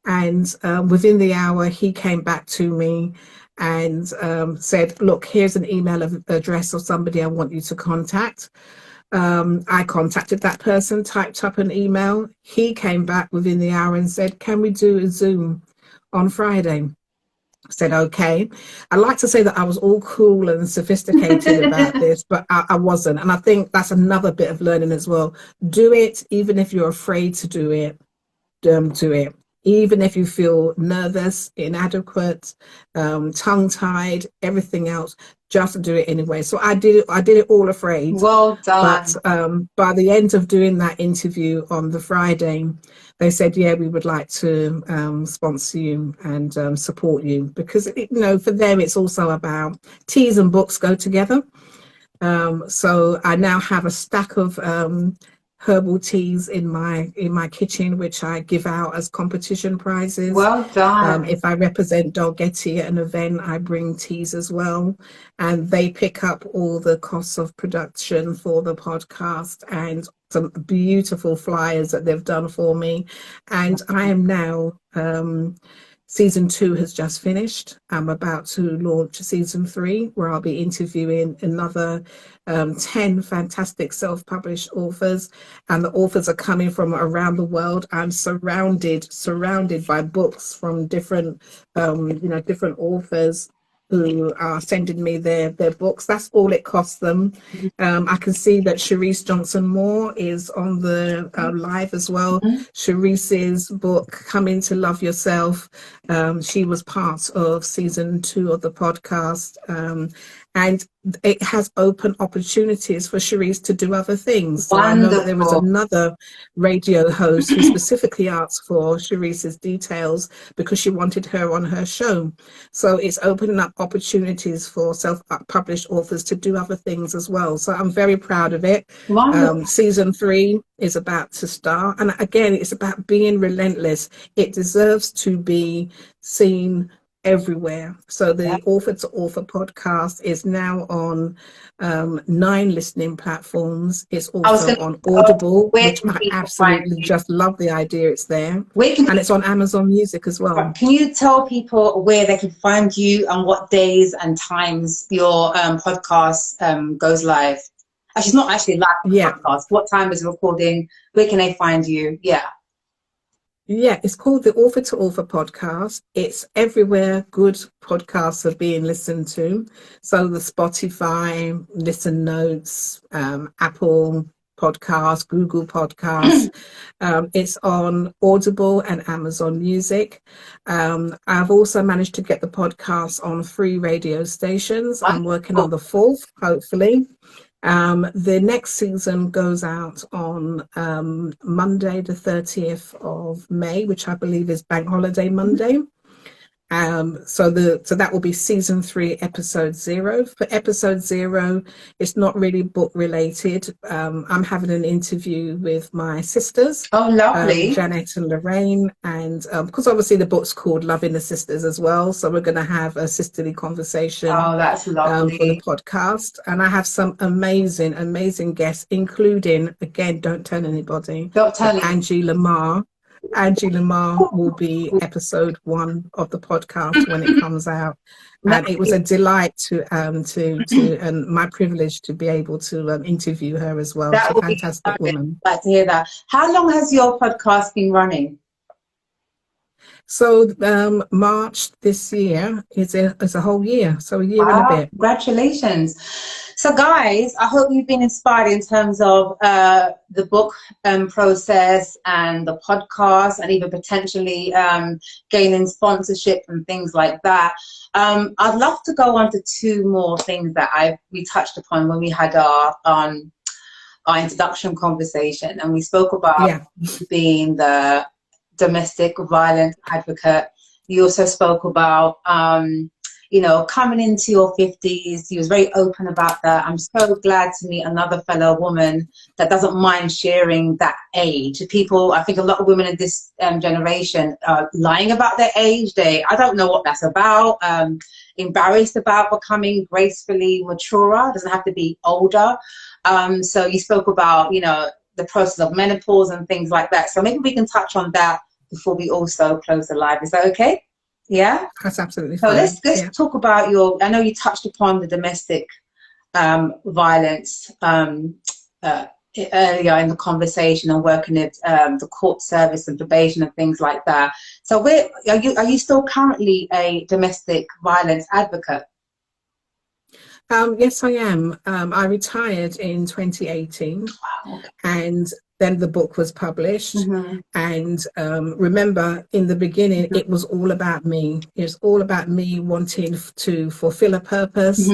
and within the hour he came back to me and said, look, here's an email address of somebody I want you to contact. I contacted that person, typed up an email. He came back within the hour and said, can we do a Zoom on Friday? I said, okay. I like to say that I was all cool and sophisticated about this, but I wasn't. And I think that's another bit of learning as well. Do it, even if you're afraid to do it. Do it. even if you feel nervous, inadequate, tongue-tied, everything else, just do it anyway. So I did it all afraid. Well But done. by the end of doing that interview on the Friday, they said, yeah, we would like to sponsor you and support you, because for them it's also about teas and books go together. So I now have a stack of herbal teas in my kitchen, which I give out as competition prizes. Well done. If I represent Dolgetty at an event, I bring teas as well, and they pick up all the costs of production for the podcast and some beautiful flyers that they've done for me. And I am now season 2 has just finished. I'm about to launch season 3, where I'll be interviewing another 10 fantastic self-published authors, and the authors are coming from around the world. I'm surrounded by books from different different authors who are sending me their books. That's all it costs them. I can see that Sharice Johnson Moore is on the live as well. Sharice's book, Coming to Love Yourself, she was part of season 2 of the podcast, and it has open opportunities for Sharice to do other things. So I know that there was another radio host who specifically asked for Sharice's details because she wanted her on her show. So it's opening up opportunities for self-published authors to do other things as well. So I'm very proud of it. Season 3 is about to start. And again, it's about being relentless. It deserves to be seen everywhere. So the Author to Author podcast is now on 9 listening platforms. It's also on Audible, which I absolutely just love the idea it's there. And it's on Amazon Music as well. Can you tell people where they can find you and what days and times your podcast goes live? Actually, it's not actually live podcast. What time is the recording? Where can they find you? Yeah, it's called the Author to Author podcast. It's everywhere good podcasts are being listened to. So the Spotify, Listen Notes, Apple Podcasts, Google Podcasts. It's on Audible and Amazon Music. I've also managed to get the podcast on 3 radio stations. I'm working on the 4th, hopefully. The next season goes out on Monday, the 30th of May, which I believe is Bank Holiday Monday. So that will be season 3, episode 0. For episode 0, it's not really book related. I'm having an interview with my sisters. Oh, lovely. Janet and Lorraine, and because obviously the book's called Loving the Sisters as well, so we're going to have a sisterly conversation. Oh, that's lovely. For the podcast. And I have some amazing guests, including, again, don't tell anybody, Angie Lamar. Angie Lamar will be episode 1 of the podcast when it comes out, and it was a delight to and my privilege to be able to interview her as well. She's a fantastic woman. Glad to hear that. How long has your podcast been running? So March this year is a whole year, so a year and a bit. Congratulations. So guys, I hope you've been inspired in terms of the book process and the podcast, and even potentially gaining sponsorship and things like that. I'd love to go on to 2 more things that we touched upon when we had our introduction conversation, and we spoke about being the domestic violence advocate. You also spoke about coming into your 50s. He was very open about that. I'm so glad to meet another fellow woman that doesn't mind sharing that age. People, I think a lot of women in this generation are lying about their age. I don't know what that's about. Embarrassed about becoming gracefully maturer. It doesn't have to be older. So you spoke about, the process of menopause and things like that. So maybe we can touch on that before we also close the live. Is that okay? Yeah? That's absolutely fine. So let's talk about I know you touched upon the domestic violence earlier in the conversation, and working at the court service and probation and things like that. So are you still currently a domestic violence advocate? Yes, I am. I retired in 2018, and then the book was published. And remember, in the beginning, it was all about me. It was all about me wanting to fulfill a purpose,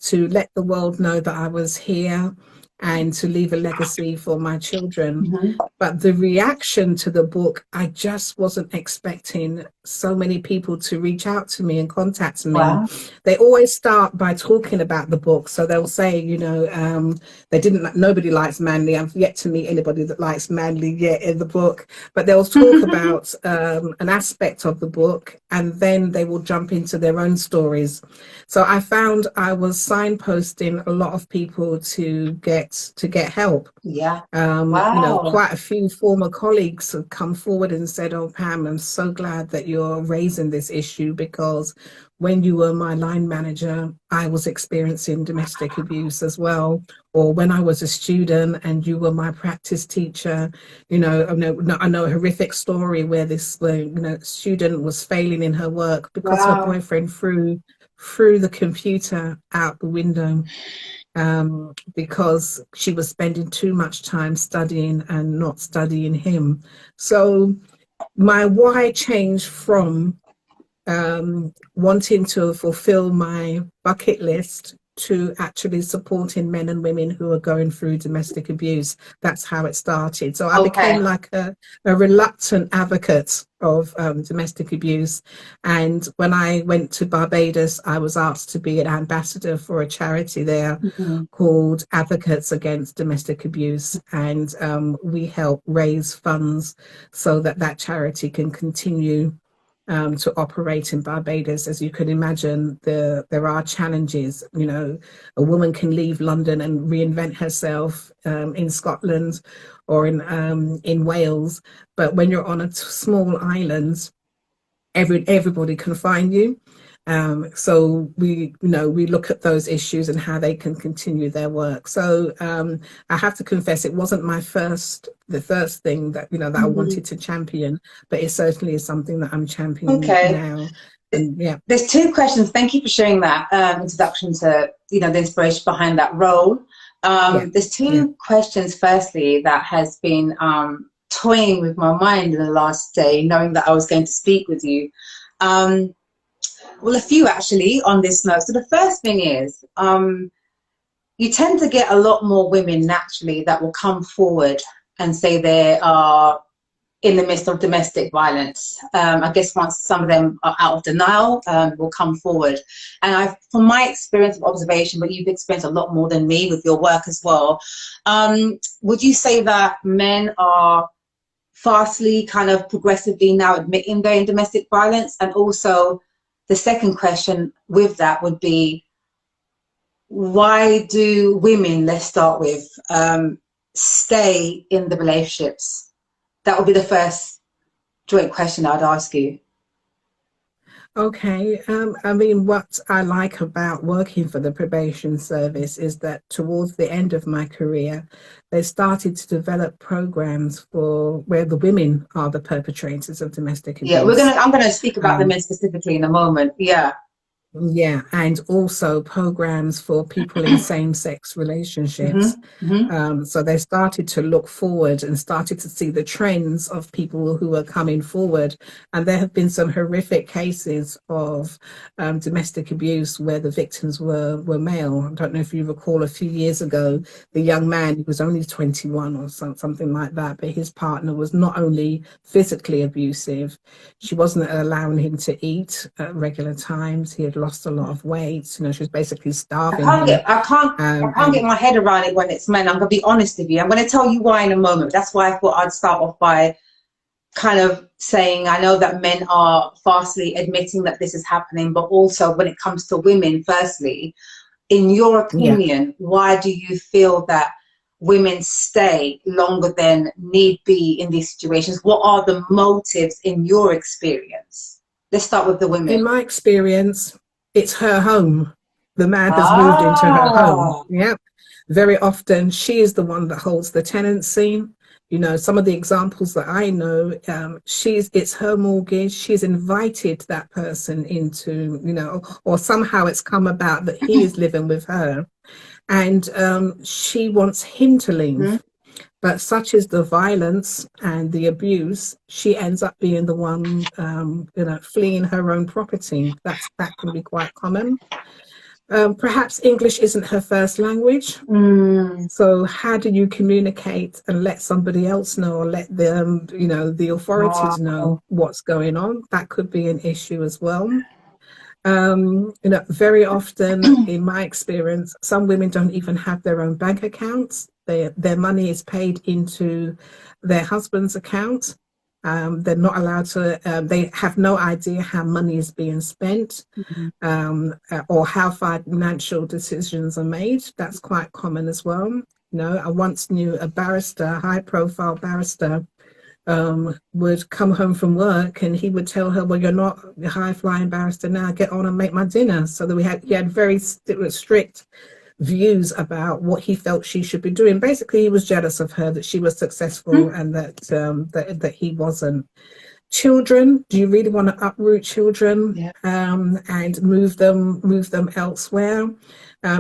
to let the world know that I was here and to leave a legacy for my children. But the reaction to the book, I just wasn't expecting so many people to reach out to me and contact me. Wow. They always start by talking about the book. So they'll say, you know, nobody likes Manly. I've yet to meet anybody that likes Manly yet in the book, but they'll talk about an aspect of the book, and then they will jump into their own stories. So I found I was signposting a lot of people to get help. Yeah. Wow. You know, quite a few former colleagues have come forward and said, "Oh, Pam, I'm so glad that you're raising this issue, because when you were my line manager, I was experiencing domestic abuse as well. Or when I was a student and you were my practice teacher, you know, I know a horrific story where this student was failing in her work because her boyfriend threw the computer out the window because she was spending too much time studying and not studying him." So my why changed from wanting to fulfill my bucket list to actually supporting men and women who are going through domestic abuse. That's how it started. So I became like a reluctant advocate of domestic abuse. And when I went to Barbados, I was asked to be an ambassador for a charity there called Advocates Against Domestic Abuse. And we help raise funds so that that charity can continue to operate in Barbados. As you can imagine, there are challenges. You know, a woman can leave London and reinvent herself in Scotland or in Wales, but when you're on a small island, everybody can find you. So we look at those issues and how they can continue their work. So I have to confess, it wasn't the first thing that that I wanted to champion, but it certainly is something that I'm championing now. And there's two questions. Thank you for sharing that introduction to the inspiration behind that role. There's two questions. Firstly, that has been toying with my mind in the last day, knowing that I was going to speak with you. Well, a few actually on this note. So the first thing is, you tend to get a lot more women naturally that will come forward and say they are in the midst of domestic violence. I guess once some of them are out of denial, will come forward. And from my experience of observation, but you've experienced a lot more than me with your work as well, would you say that men are fastly, kind of progressively now admitting they're in domestic violence? And also, the second question with that would be, why do women, let's start with, stay in the relationships? That would be the first joint question I'd ask you. Okay. I mean, what I like about working for the probation service is that towards the end of my career, they started to develop programs for where the women are the perpetrators of domestic abuse. Yeah, I'm gonna speak about the men specifically in a moment. Yeah, and also programs for people in same-sex relationships. So they started to look forward and started to see the trends of people who are coming forward. And there have been some horrific cases of domestic abuse where the victims were male. I don't know if you recall a few years ago, the young man, he was only 21 or something like that, but his partner was not only physically abusive, she wasn't allowing him to eat at regular times. He had lost a lot of weight. She was basically starving. I can't get my head around it when it's men. I'm gonna be honest with you. I'm gonna tell you why in a moment. That's why I thought I'd start off by kind of saying, I know that men are fastly admitting that this is happening, but also when it comes to women, firstly, in your opinion, why do you feel that women stay longer than need be in these situations? What are the motives in your experience? Let's start with the women. In my experience, it's her home. The man has moved into her home. Yeah. Very often she is the one that holds the tenancy. Some of the examples that I know, it's her mortgage. She's invited that person into, or somehow it's come about that he is living with her, and she wants him to leave. But such is the violence and the abuse, she ends up being the one, fleeing her own property. That can be quite common. Perhaps English isn't her first language. So how do you communicate and let somebody else know, or let them, the authorities know what's going on? That could be an issue as well. Very often in my experience, some women don't even have their own bank accounts. Their money is paid into their husband's account. They're not allowed to, they have no idea how money is being spent, or how financial decisions are made. That's quite common as well. I once knew a barrister, a high profile barrister, would come home from work and he would tell her, well, you're not a high flying barrister now, get on and make my dinner. So that he had very strict views about what he felt she should be doing. Basically, he was jealous of her, that she was successful and that he wasn't. Children, do you really want to uproot children and move them elsewhere?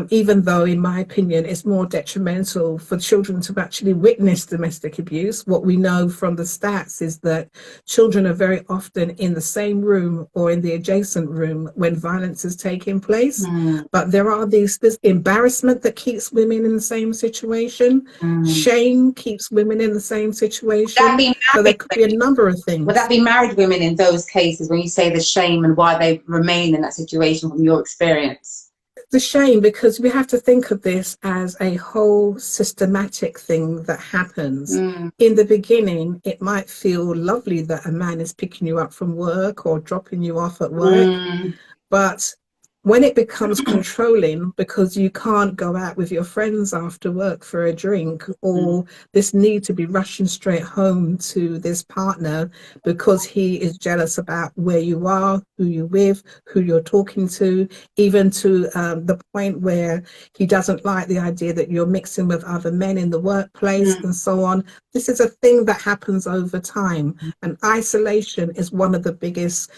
Even though, in my opinion, it's more detrimental for children to actually witness domestic abuse. What we know from the stats is that children are very often in the same room or in the adjacent room when violence is taking place. But there are this embarrassment that keeps women in the same situation. Shame keeps women in the same situation. So there could be a number of things. Would that be married women in those cases when you say the shame and why they remain in that situation from your experience? The shame, because we have to think of this as a whole systematic thing that happens. In the beginning, it might feel lovely that a man is picking you up from work or dropping you off at work, but when it becomes controlling, because you can't go out with your friends after work for a drink, or this need to be rushing straight home to this partner because he is jealous about where you are, who you're with, who you're talking to, even to the point where he doesn't like the idea that you're mixing with other men in the workplace and so on. This is a thing that happens over time, and isolation is one of the biggest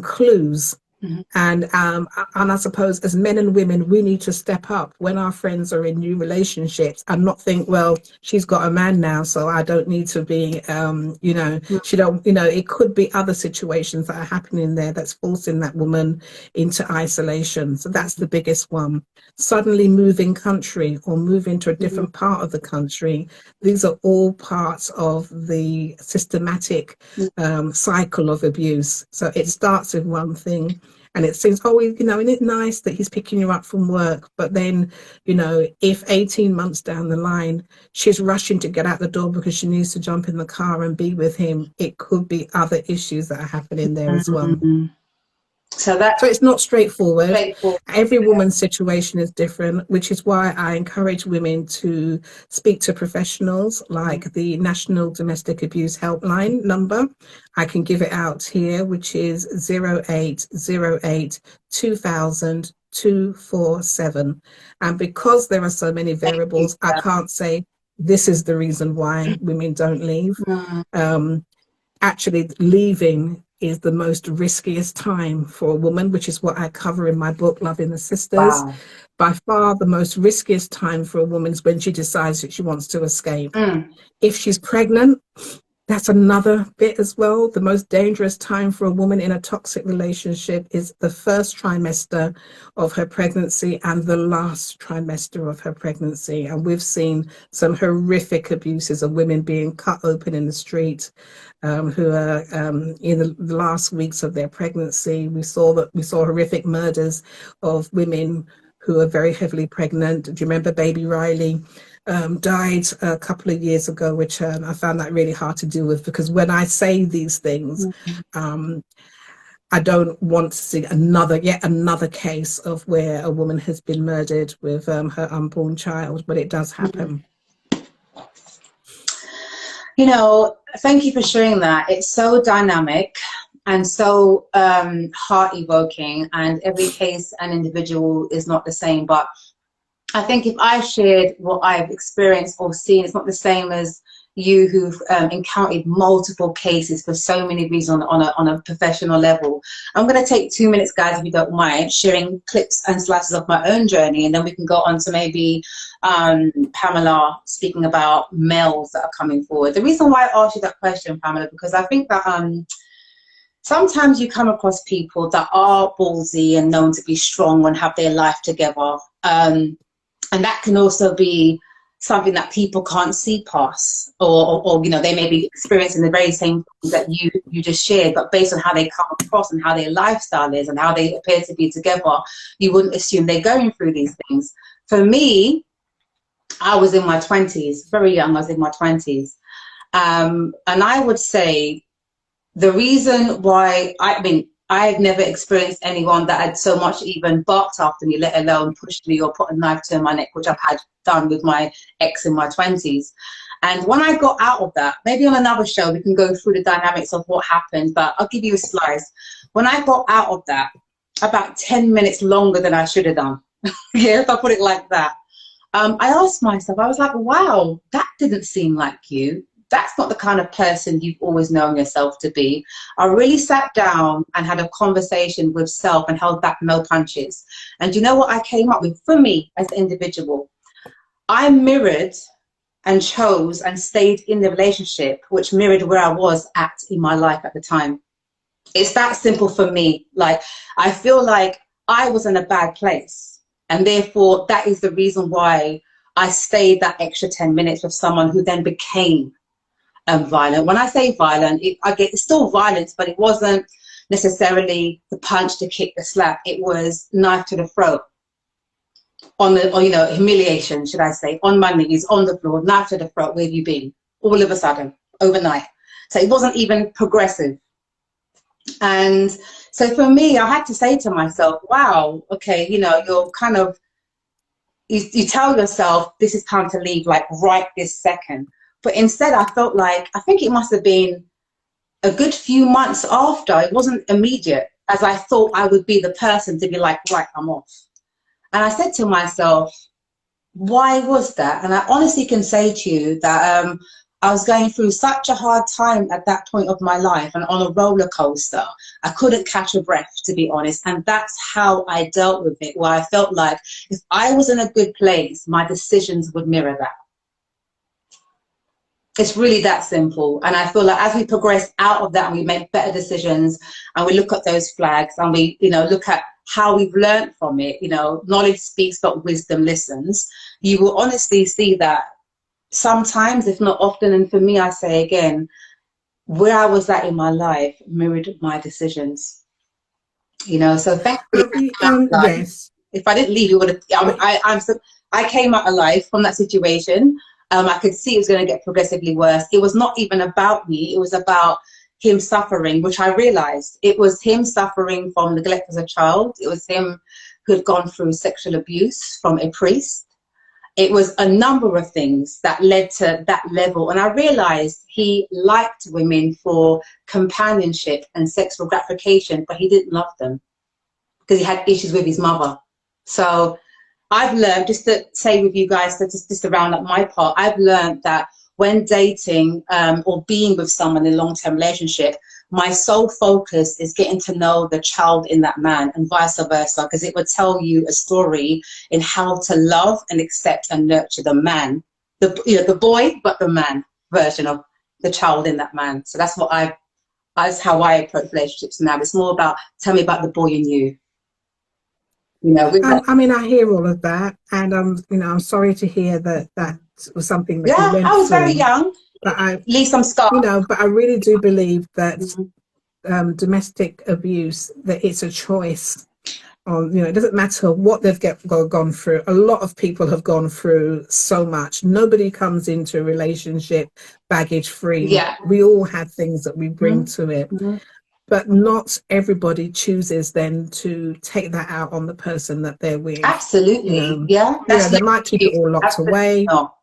clues. And I suppose as men and women, we need to step up when our friends are in new relationships and not think, well, she's got a man now, so I don't need to be, she don't, it could be other situations that are happening there that's forcing that woman into isolation. So that's the biggest one. Suddenly moving country or moving to a different part of the country. These are all parts of the systematic cycle of abuse. So it starts with one thing. And it seems, isn't it nice that he's picking you up from work? But then, if 18 months down the line, she's rushing to get out the door because she needs to jump in the car and be with him, it could be other issues that are happening there as well. So it's not straightforward. Every woman's situation is different, which is why I encourage women to speak to professionals like the National Domestic Abuse Helpline number. I can give it out here, which is 0808 2000 247. And because there are so many variables, I can't say this is the reason why women don't leave. Actually, leaving is the most riskiest time for a woman, which is what I cover in my book, Loving the Sisters. By far, the most riskiest time for a woman is when she decides that she wants to escape. If she's pregnant, that's another bit as well. The most dangerous time for a woman in a toxic relationship is the first trimester of her pregnancy and the last trimester of her pregnancy. And we've seen some horrific abuses of women being cut open in the street, who are in the last weeks of their pregnancy. We saw horrific murders of women who are very heavily pregnant. Do you remember baby Riley? Died a couple of years ago, which I found that really hard to deal with, because when I say these things, I don't want to see yet another case of where a woman has been murdered with her unborn child, but it does happen. Thank you for sharing that. It's so dynamic and so heart-evoking, and every case and individual is not the same, but I think if I shared what I've experienced or seen, it's not the same as you who've encountered multiple cases for so many reasons on a professional level. I'm going to take 2 minutes, guys, if you don't mind, sharing clips and slices of my own journey, and then we can go on to maybe Pamela speaking about males that are coming forward. The reason why I asked you that question, Pamela, because I think that sometimes you come across people that are ballsy and known to be strong and have their life together, and that can also be something that people can't see past, or you know, they may be experiencing the very same things that you just shared, but based on how they come across and how their lifestyle is and how they appear to be together, you wouldn't assume they're going through these things. For me, I was in my 20s, very young. I was in my 20s, and I would say the reason why, I had never experienced anyone that had so much even barked after me, let alone pushed me or put a knife to my neck, which I've had done with my ex in my 20s. And when I got out of that, maybe on another show we can go through the dynamics of what happened, but I'll give you a slice. When I got out of that, about 10 minutes longer than I should have done, yeah, if I put it like that, I asked myself, I was like, wow, that didn't seem like you. That's not the kind of person you've always known yourself to be. I really sat down and had a conversation with self and held back no punches. And you know what I came up with for me as an individual? I mirrored and chose and stayed in the relationship which mirrored where I was at in my life at the time. It's that simple for me. Like, I feel like I was in a bad place, and therefore that is the reason why I stayed that extra 10 minutes with someone who then became violent. When I say violent, it's still violence, but it wasn't necessarily the punch, the kick, the slap. It was knife to the throat, or you know, humiliation, should I say, on my knees, on the floor, knife to the throat. Where have you been? All of a sudden, overnight. So it wasn't even progressive. And so for me, I had to say to myself, wow, okay, you know, you're kind of, you tell yourself this is time to leave, like right this second. But instead, I felt like, I think it must have been a good few months after, it wasn't immediate, as I thought I would be the person to be like, right, I'm off. And I said to myself, why was that? And I honestly can say to you that I was going through such a hard time at that point of my life and on a roller coaster. I couldn't catch a breath, to be honest. And that's how I dealt with it, where I felt like if I was in a good place, my decisions would mirror that. It's really that simple. And I feel like as we progress out of that and we make better decisions and we look at those flags and we, you know, look at how we've learned from it, you know, knowledge speaks but wisdom listens, you will honestly see that sometimes, if not often, and for me, I say again, where I was at in my life mirrored my decisions. You know, so thankfully, yes. If I didn't leave, it would have. I came out alive from that situation. I could see it was going to get progressively worse. It was not even about me. It was about him suffering, which I realized. It was him suffering from neglect as a child. It was him who had gone through sexual abuse from a priest. It was a number of things that led to that level. And I realized he liked women for companionship and sexual gratification, but he didn't love them because he had issues with his mother. So I've learned, just to say with you guys, just to round up my part, I've learned that when dating or being with someone in a long-term relationship, my sole focus is getting to know the child in that man and vice versa, because it would tell you a story in how to love and accept and nurture the man, the boy, but the man version of the child in that man. So that's how I approach relationships now. It's more about, tell me about the boy in you. You know, I mean, I hear all of that, and you know, I'm sorry to hear that was something that you went I was through. very young. But I leave some scars. You know, but I really do believe that domestic abuse, that it's a choice. You know, it doesn't matter what they've gone through. A lot of people have gone through so much. Nobody comes into a relationship baggage free. Yeah. We all have things that we bring to it. But not everybody chooses then to take that out on the person that they're with. Absolutely. You know, yeah. They might keep it all locked away. No.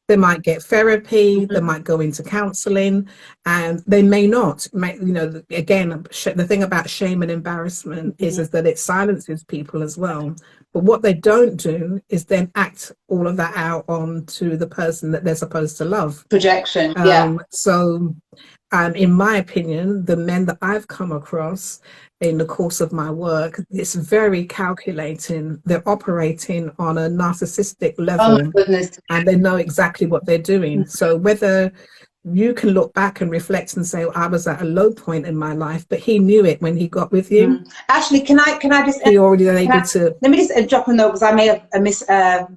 They might get therapy. They might go into counseling, and they may not. You know, again, the thing about shame and embarrassment is that it silences people as well. But what they don't do is then act all of that out onto the person that they're supposed to love. Projection, yeah. So in my opinion, the men that I've come across in the course of my work, it's very calculating. They're operating on a narcissistic level. Oh my goodness. And they know exactly what they're doing. So whether you can look back and reflect and say, well, I was at a low point in my life, but he knew it when he got with you. Actually, can I just he already able to let me just drop a note, because I may have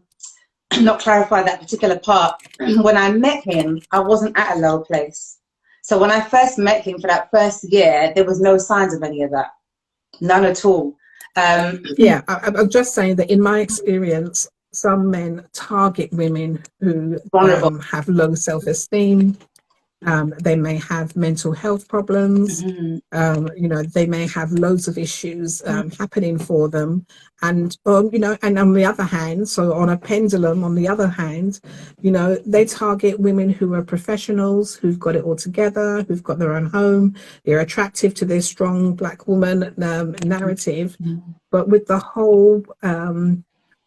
not clarified that particular part. When I met him, I wasn't at a low place. So when I first met him for that first year, there was no signs of any of that, none at all. Yeah, I'm just saying that in my experience, some men target women who have low self-esteem. They may have mental health problems. You know, they may have loads of issues happening for them. And, you know, and on the other hand, so on a pendulum, on the other hand, you know, they target women who are professionals, who've got it all together, who've got their own home. They're attractive to their strong Black woman narrative, but with the whole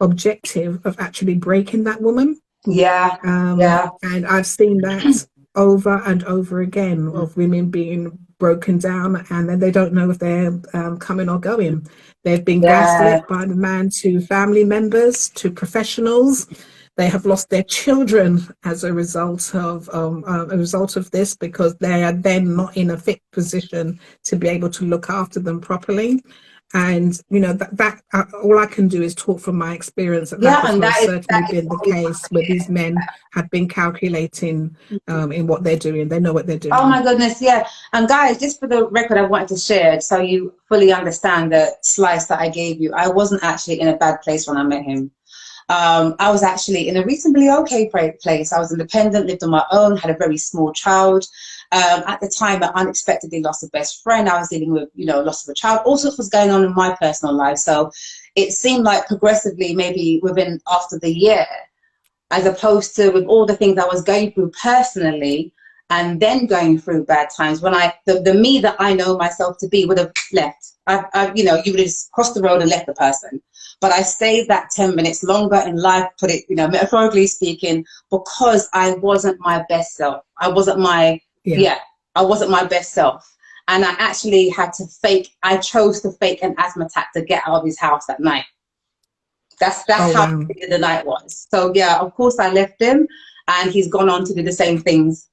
objective of actually breaking that woman. Yeah. And I've seen that over and over again, of women being broken down, and then they don't know if they're coming or going. They've been gaslit by the man to family members, to professionals. They have lost their children as a result of this, because they are then not in a fit position to be able to look after them properly. And you know that all I can do is talk from my experience. That has most certainly been the case, where these men have been calculating in what they're doing. They know what they're doing. Oh my goodness, yeah. And guys, just for the record, I wanted to share, so you fully understand the slice that I gave you. I wasn't actually in a bad place when I met him. I was actually in a reasonably okay place. I was independent, lived on my own, had a very small child. At the time, I unexpectedly lost a best friend. I was dealing with, you know, loss of a child. All sorts was going on in my personal life. So it seemed like progressively, maybe after the year, as opposed to with all the things I was going through personally, and then going through bad times, when the me that I know myself to be would have left. You know, you would have just crossed the road and left the person. But I stayed that 10 minutes longer in life, put it, you know, metaphorically speaking, because I wasn't my best self. I wasn't my I wasn't my best self. And I actually had to I chose to fake an asthma attack to get out of his house that night. That's how the night was. So yeah, of course I left him, and he's gone on to do the same things.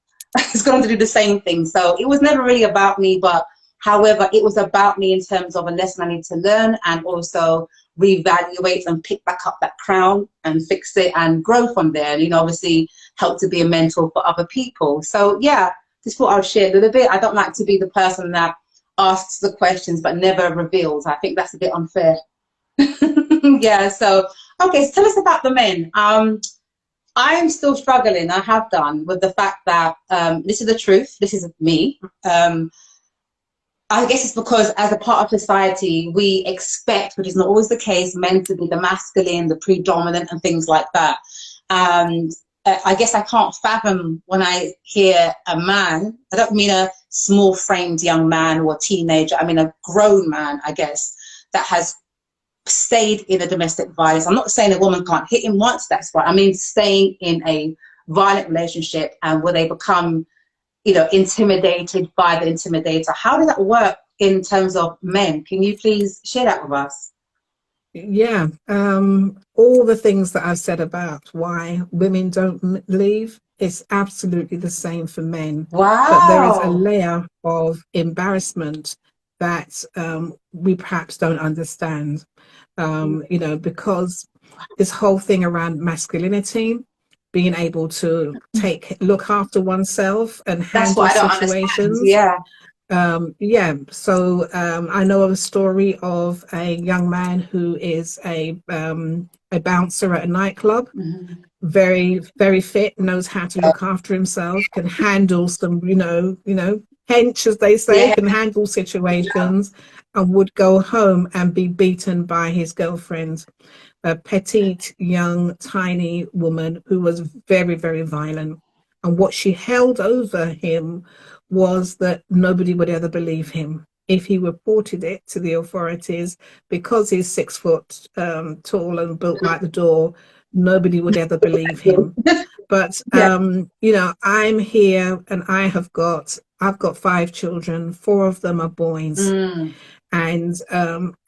He's gone on to do the same thing. So it was never really about me, but however, it was about me in terms of a lesson I need to learn, and also reevaluate and pick back up that crown and fix it and grow from there. And, you know, obviously help to be a mentor for other people. So yeah, just thought I would share a little bit. I don't like to be the person that asks the questions but never reveals. I think that's a bit unfair. Yeah, so okay, so tell us about the men. I'm still struggling, I have done, with the fact that this is the truth, this is me. I guess it's because as a part of society, we expect, which is not always the case, men to be the masculine, the predominant and things like that. And I guess I can't fathom when I hear a man, I don't mean a small framed young man or a teenager, I mean a grown man, I guess, that has stayed in a domestic violence. I'm not saying a woman can't hit him once, that's right. I mean staying in a violent relationship, and will they become, you know, intimidated by the intimidator. How does that work in terms of men? Can you please share that with us? Yeah, all the things that I've said about why women don't leave, it's absolutely the same for men. Wow. But there is a layer of embarrassment that we perhaps don't understand, you know, because this whole thing around masculinity, being able to look after oneself and handle situations. So I know of a story of a young man who is a bouncer at a nightclub, very, very fit, knows how to look after himself, can handle some, you know, hench, as they say, can handle situations, and would go home and be beaten by his girlfriend, a petite, young, tiny woman who was very, very violent. And what she held over him was that nobody would ever believe him. if he reported it to the authorities, because he's 6 foot tall and built like the door, nobody would ever believe him. But you know, I'm here and I've got 5 children. 4 of them are boys. And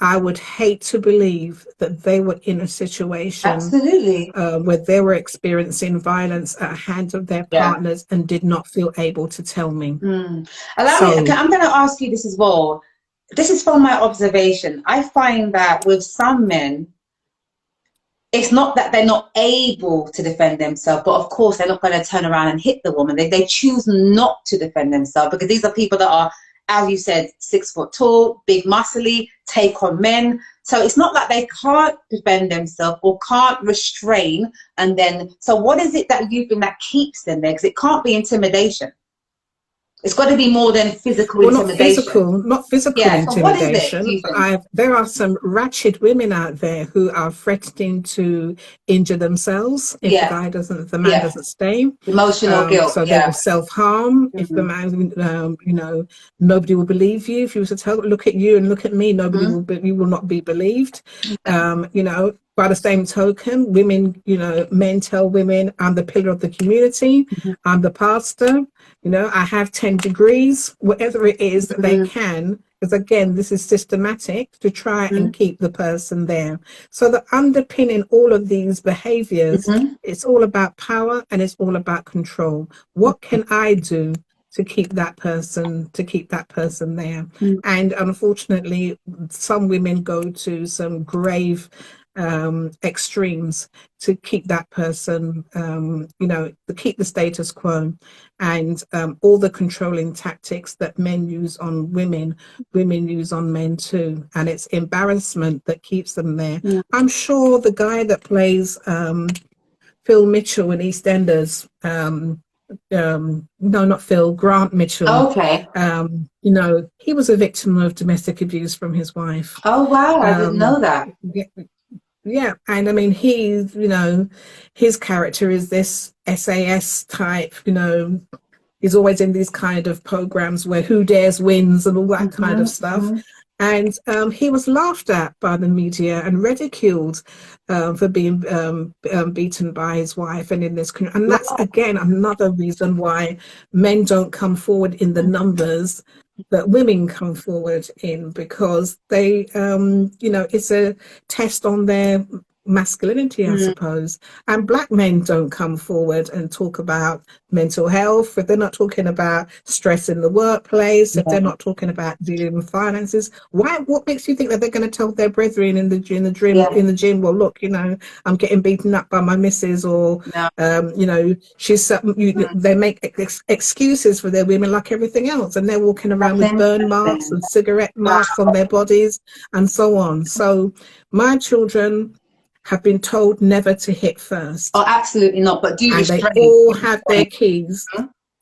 I would hate to believe that they were in a situation where they were experiencing violence at the hands of their partners and did not feel able to tell me. I'm going to ask you this as well. This is from my observation. I find that with some men, it's not that they're not able to defend themselves, but of course they're not going to turn around and hit the woman. They choose not to defend themselves because these are people that are, as you said, 6 foot tall, big muscly, take on men. So it's not that they can't defend themselves or can't restrain. And then, so what is it that you think that keeps them there? Because it can't be intimidation. It's got to be more than physical intimidation. Not physical intimidation. So there are some ratchet women out there who are threatening to injure themselves if the man doesn't stay. Emotional guilt. So they will self-harm. If the man, you know, nobody will believe you. If you were to tell, look at you and look at me, you will not be believed. You know, by the same token, women, you know, men tell women, I'm the pillar of the community, I'm the pastor, you know, I have 10 degrees, whatever it is that they can, because again, this is systematic to try and keep the person there. So the underpinning all of these behaviors, it's all about power and it's all about control. What can I do to keep that person there? And unfortunately, some women go to some grave extremes to keep that person, you know, to keep the status quo, and all the controlling tactics that men use on women use on men too, and it's embarrassment that keeps them there. I'm sure the guy that plays Phil Mitchell in EastEnders, no, not Phil, Grant Mitchell. You know, he was a victim of domestic abuse from his wife. Oh wow, I didn't know that. Yeah, and I mean, he's, you know, his character is this SAS type, you know, he's always in these kind of programs where Who Dares wins and all that kind of stuff. And he was laughed at by the media and ridiculed for being beaten by his wife. And in this, and that's again another reason why men don't come forward in the numbers that women come forward in, because they, you know, it's a test on their masculinity, I suppose. And black men don't come forward and talk about mental health, if they're not talking about stress in the workplace, if they're not talking about dealing with finances. What makes you think that they're going to tell their brethren in the gym, well, look, you know, I'm getting beaten up by my missus, or you know, they make excuses for their women like everything else, and they're walking around with burn marks and cigarette marks on their bodies and so on. So my children have been told never to hit first. Oh, absolutely not. But they all have their keys.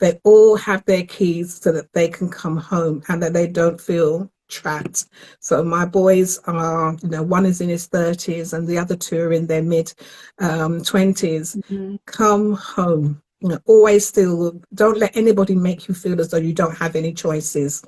They all have their keys so that they can come home and that they don't feel trapped. So my boys are, you know, one is in his 30s and the other 2 are in their mid 20s. Come home. You know, always still don't let anybody make you feel as though you don't have any choices.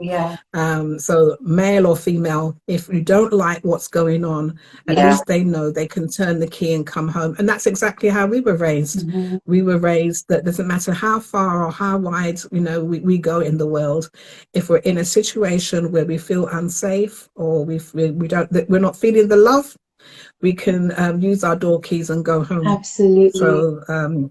So male or female, if you don't like what's going on, at least they know they can turn the key and come home. And that's exactly how we were raised. We were raised that doesn't matter how far or how wide, you know, we go in the world, if we're in a situation where we feel unsafe or we're not feeling the love, we can use our door keys and go home. Absolutely. So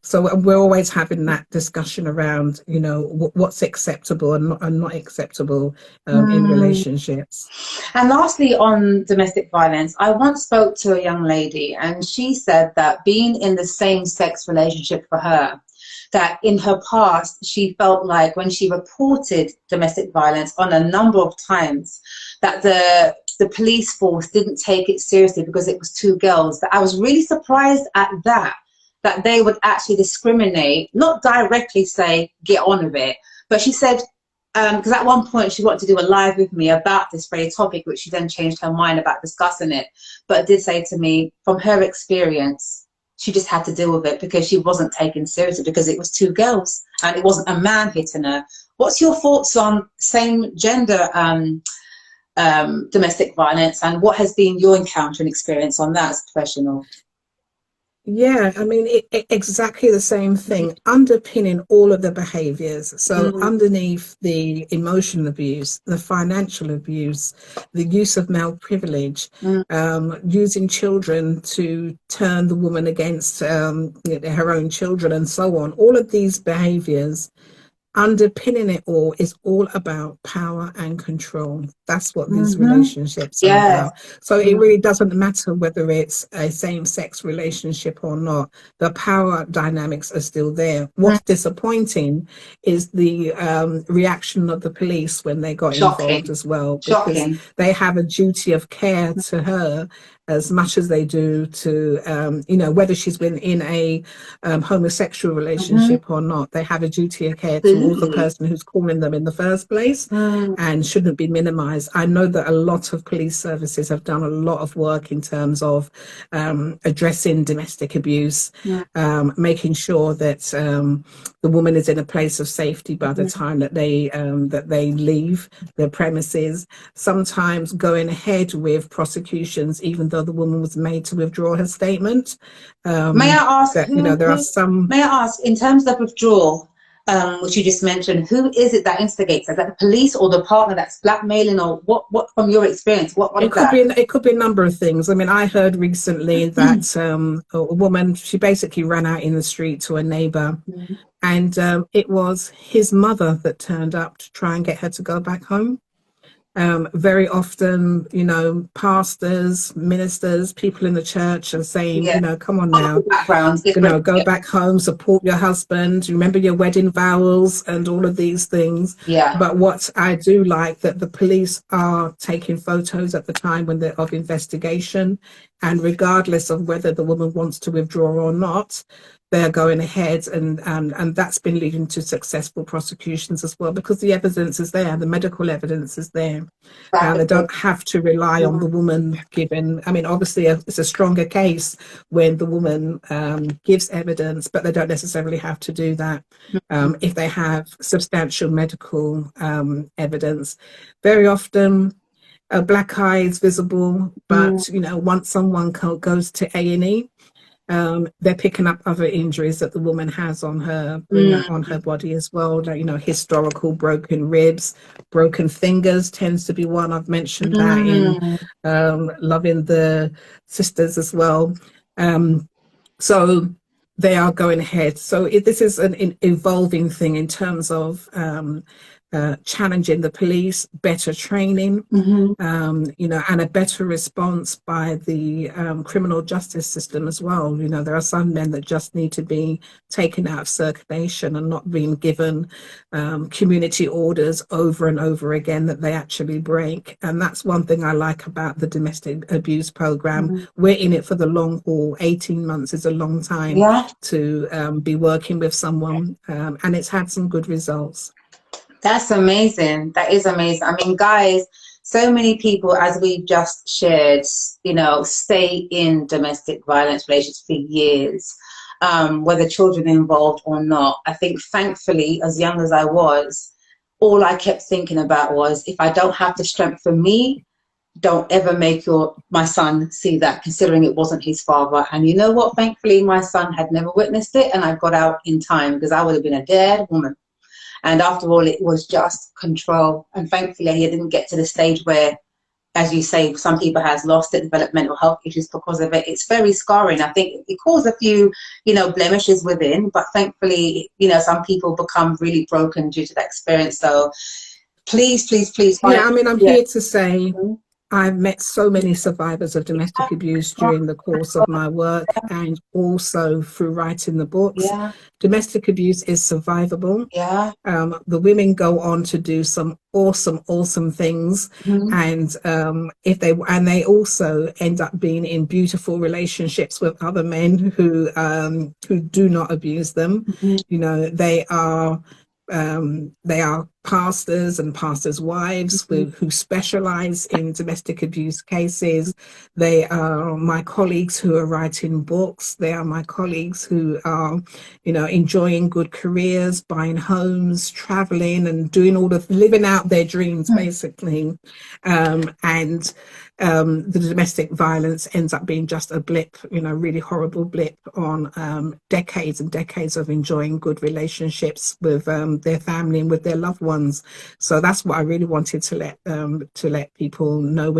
so we're always having that discussion around, you know, what's acceptable and not acceptable in relationships. And lastly, on domestic violence, I once spoke to a young lady and she said that being in the same sex relationship for her, that in her past she felt like when she reported domestic violence on a number of times, that the police force didn't take it seriously because it was 2 girls. That I was really surprised at that they would actually discriminate, not directly say get on with it, but she said, because at one point she wanted to do a live with me about this very topic, which she then changed her mind about discussing it, but did say to me, from her experience, she just had to deal with it because she wasn't taken seriously because it was 2 girls and it wasn't a man hitting her What's your thoughts on same gender domestic violence, and what has been your encounter and experience on that as a professional? Yeah, I mean, exactly the same thing, underpinning all of the behaviors. So, underneath the emotional abuse, the financial abuse, the use of male privilege, using children to turn the woman against her own children, and so on. All of these behaviors, underpinning it all, is all about power and control. That's what these relationships are about. So it really doesn't matter whether it's a same-sex relationship or not. The power dynamics are still there. What's disappointing is the reaction of the police when they got involved as well, because they have a duty of care to her as much as they do to, whether she's been in a homosexual relationship or not. They have a duty of care towards the person who's calling them in the first place, and shouldn't be minimized. I know that a lot of police services have done a lot of work in terms of addressing domestic abuse, making sure that the woman is in a place of safety by the time that they leave the premises. Sometimes going ahead with prosecutions, even though the woman was made to withdraw her statement. May I ask, that, there are some. May I ask, in terms of withdrawal, which you just mentioned, who is it that instigates? Is that the police or the partner that's blackmailing, or what from your experience? What is that? It could be a number of things. I mean, I heard recently that a woman, she basically ran out in the street to a neighbor, and it was his mother that turned up to try and get her to go back home. Very often, pastors, ministers, people in the church are saying, come on now, go back home, support your husband, remember your wedding vows and all of these things. But what I do like, that the police are taking photos at the time when they're of investigation, and regardless of whether the woman wants to withdraw or not, they're going ahead, and that's been leading to successful prosecutions as well, because the evidence is there, the medical evidence is there. They don't have to rely on the woman giving. I mean, obviously, it's a stronger case when the woman gives evidence, but they don't necessarily have to do that if they have substantial medical evidence. Very often, a black eye is visible, but once someone goes to A&E, they're picking up other injuries that the woman has on her body as well. Historical broken ribs, broken fingers tends to be one. I've mentioned that in Loving the Sisters as well. So they are going ahead. So this is an evolving thing in terms of challenging the police, better training, and a better response by the criminal justice system as well. There are some men that just need to be taken out of circulation and not being given community orders over and over again that they actually break. And that's one thing I like about the domestic abuse program. We're in it for the long haul. 18 months is a long time to be working with someone, and it's had some good results. That's amazing. That is amazing. I mean, guys, so many people, as we just shared, stay in domestic violence relationships for years, whether children are involved or not. I think, thankfully, as young as I was, all I kept thinking about was, if I don't have the strength for me, don't ever make my son see that, considering it wasn't his father. And you know what? Thankfully, my son had never witnessed it, and I got out in time, because I would have been a dead woman. And after all, it was just control. And thankfully, he didn't get to the stage where, as you say, some people has lost their developmental health issues because of it. It's very scarring. I think it caused a few, blemishes within. But thankfully, some people become really broken due to that experience. So please. Yeah, I mean, I'm here to say I've met so many survivors of domestic abuse during the course of my work, and also through writing the books. Domestic abuse is survivable. The women go on to do some awesome things, and they also end up being in beautiful relationships with other men who do not abuse them. They are pastors and pastors' wives who specialize in domestic abuse cases. They are my colleagues who are writing books. They are my colleagues who are, enjoying good careers, buying homes, traveling and doing all the living out their dreams, basically. And the domestic violence ends up being just a blip, really horrible blip on decades and decades of enjoying good relationships with their family and with their loved ones. So that's what I really wanted to let people know.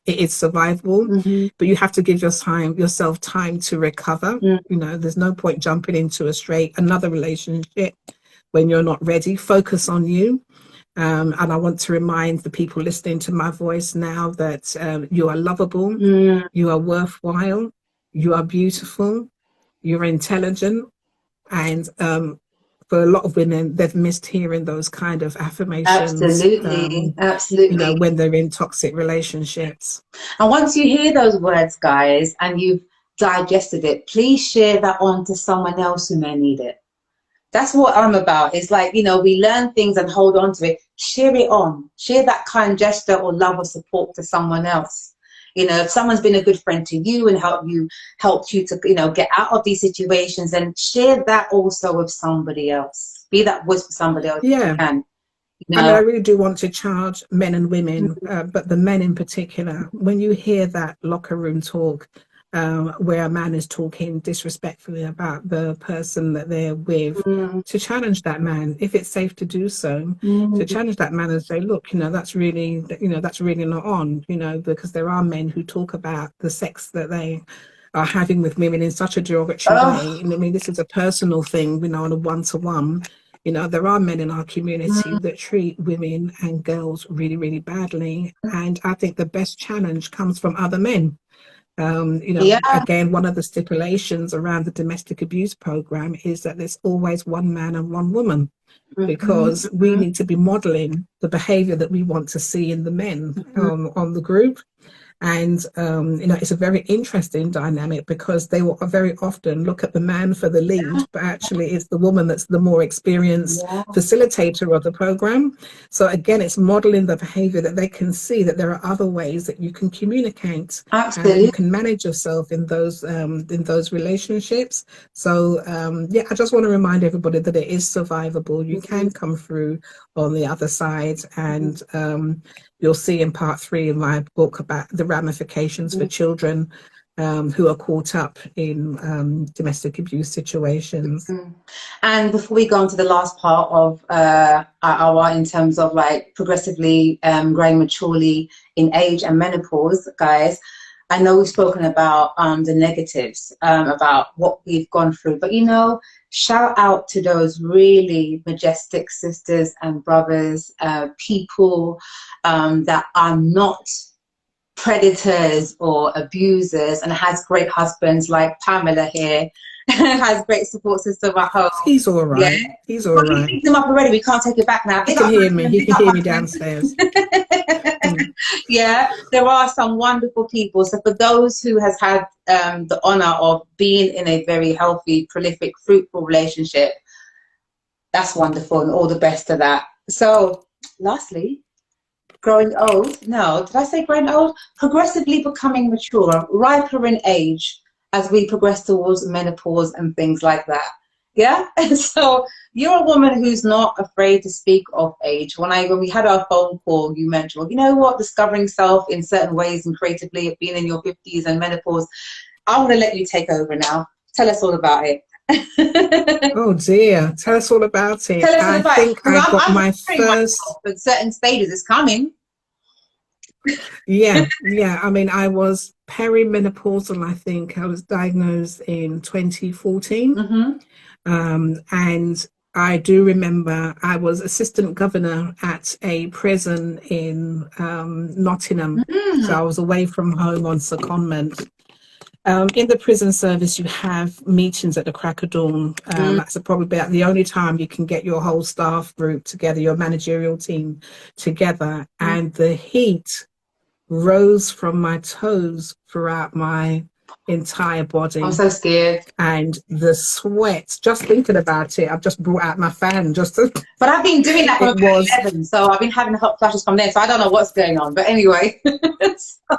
It is survivable, but you have to give yourself time to recover. There's no point jumping into another relationship when you're not ready. Focus on you. And I want to remind the people listening to my voice now that you are lovable, you are worthwhile, you are beautiful, you're intelligent. And for a lot of women, they've missed hearing those kind of affirmations. Absolutely. When they're in toxic relationships. And once you hear those words, guys, and you've digested it, please share that on to someone else who may need it. That's what I'm about. It's like, we learn things and hold on to it. Share it on. Share that kind gesture or love or support to someone else. If someone's been a good friend to you and helped you to, get out of these situations, and share that also with somebody else. Be that voice for somebody else. Yeah. You can. I really do want to charge men and women, but the men in particular, when you hear that locker room talk, where a man is talking disrespectfully about the person that they're with, to challenge that man, if it's safe to do so, to challenge that man and say, look, that's really not on, because there are men who talk about the sex that they are having with women in such a derogatory way. I mean, this is a personal thing, on a one-to-one. There are men in our community that treat women and girls really, really badly. And I think the best challenge comes from other men. Again, one of the stipulations around the domestic abuse program is that there's always one man and one woman, because we need to be modeling the behavior that we want to see in the men on the group. And, it's a very interesting dynamic, because they will very often look at the man for the lead, but actually it's the woman that's the more experienced facilitator of the program. So again, it's modeling the behavior that they can see that there are other ways that you can communicate. Absolutely. And you can manage yourself in those relationships. So, I just want to remind everybody that it is survivable. You can come through on the other side, and you'll see in part 3 of my book about the ramifications for children who are caught up in domestic abuse situations. And before we go on to the last part of our in terms of like progressively growing maturely in age and menopause, guys, I know we've spoken about the negatives, about what we've gone through, but shout out to those really majestic sisters and brothers, people that are not predators or abusers, and has great husbands like Pamela here, has great support system at home. He's all right. Yeah. He's all right. We picked him up already. We can't take it back now. He can hear me. He can hear me downstairs. Yeah, there are some wonderful people. So for those who has had the honor of being in a very healthy, prolific, fruitful relationship, that's wonderful, and all the best to that. So lastly, growing old. No, did I say growing old? Progressively becoming mature, riper in age as we progress towards menopause and things like that. Yeah. So you're a woman who's not afraid to speak of age. When we had our phone call, you mentioned, well, you know what, discovering self in certain ways and creatively, of being in your 50s and menopause. I want to let you take over now. Tell us all about it. Oh dear, tell us all about it. I think I got my first, but certain stages is coming. Yeah. I mean, I was perimenopausal. I think I was diagnosed in 2014, and I do remember I was assistant governor at a prison in Nottingham, so I was away from home on secondment. In the prison service, you have meetings at the crack of dawn. That's probably about the only time you can get your whole staff group together, your managerial team together. And the heat rose from my toes throughout my entire I'm body. so scared. And the sweat, just thinking about it, I've just brought out my fan just to, But I've been doing that from it about was, 11, so I've been having hot flashes from there, so I don't know what's going on. But anyway.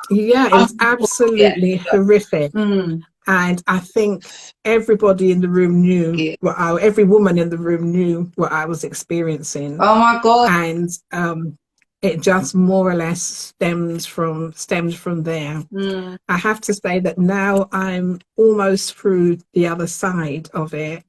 yeah, it was absolutely horrific. Mm. And I think everybody in the room knew Yeah. every woman in the room knew what I was experiencing. Oh my God. And it just more or less stems from there. Mm. I have to say that now I'm almost through the other side of it.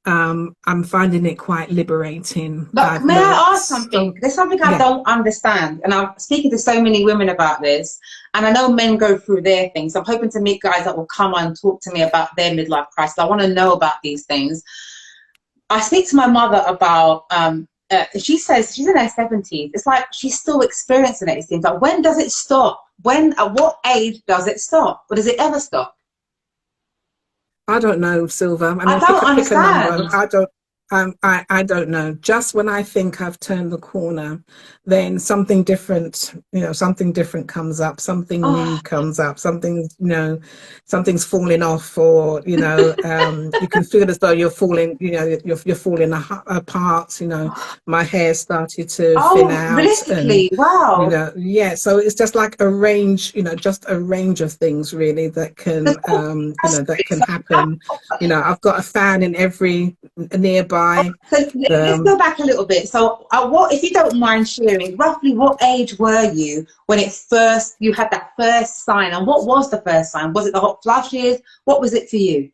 I'm finding it quite liberating. But may I ask something? There's something I don't understand, and I'm speaking to so many women about this, and I know men go through their things. I'm hoping to meet guys that will come on and talk to me about their midlife crisis. I want to know about these things. I speak to my mother about, she says she's in her 70s. It's like she's still experiencing it, it seems. Like, when does it stop? At what age does it stop? Or does it ever stop? I don't know, Silver. I mean, I don't understand. Pick a number. I don't know. Just when I think I've turned the corner, then something different, something different comes up, something new comes up, something's falling off, or you can feel as though you're falling, you're falling apart. My hair started to thin out. Realistically, wow. Yeah. So it's just like a range, just a range of things really that can, that can happen. I've got a fan in every nearby. So let's go back a little bit. So what, if you don't mind sharing, roughly what age were you when you had that first sign, and what was the first sign? Was it the hot flashes? What was it for you?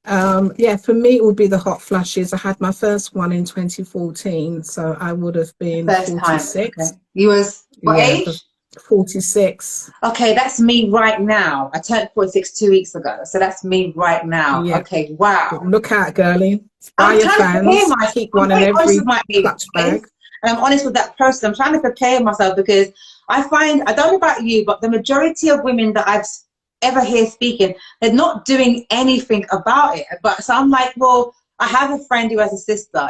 Yeah, for me it would be the hot flashes. I had my first one in 2014, so I would have been 46. Okay. You was what age? 46. Okay, that's me right now. I turned 46 2 weeks ago, so that's me right now. Yeah. Okay, wow. Look out, girlie. Buy your fans. Keep one in every clutch bag. And I'm honest with that person. I'm trying to prepare myself, because I find, I don't know about you, but the majority of women that I've ever hear speaking, they're not doing anything about it. But so I'm like, well, I have a friend who has a sister.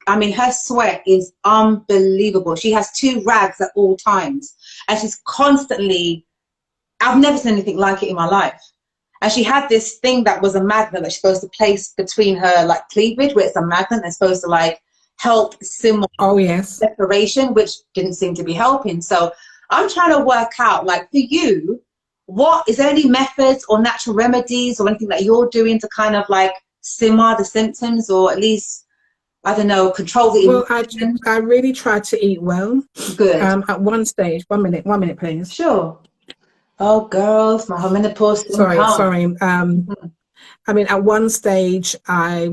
Her sweat is unbelievable. She has 2 rags at all times. And she's constantly, I've never seen anything like it in my life. And she had this thing that was a magnet that she's supposed to place between her like cleavage, where it's a magnet that's supposed to like help simmer separation, which didn't seem to be helping. So I'm trying to work out, like, for you, is there any methods or natural remedies or anything that you're doing to kind of like simmer the symptoms, or at least, I don't know, control the emotions? I really tried to eat well. Good. At one stage, one minute, please. Sure. Oh, girls, my menopause. Sorry. At one stage, I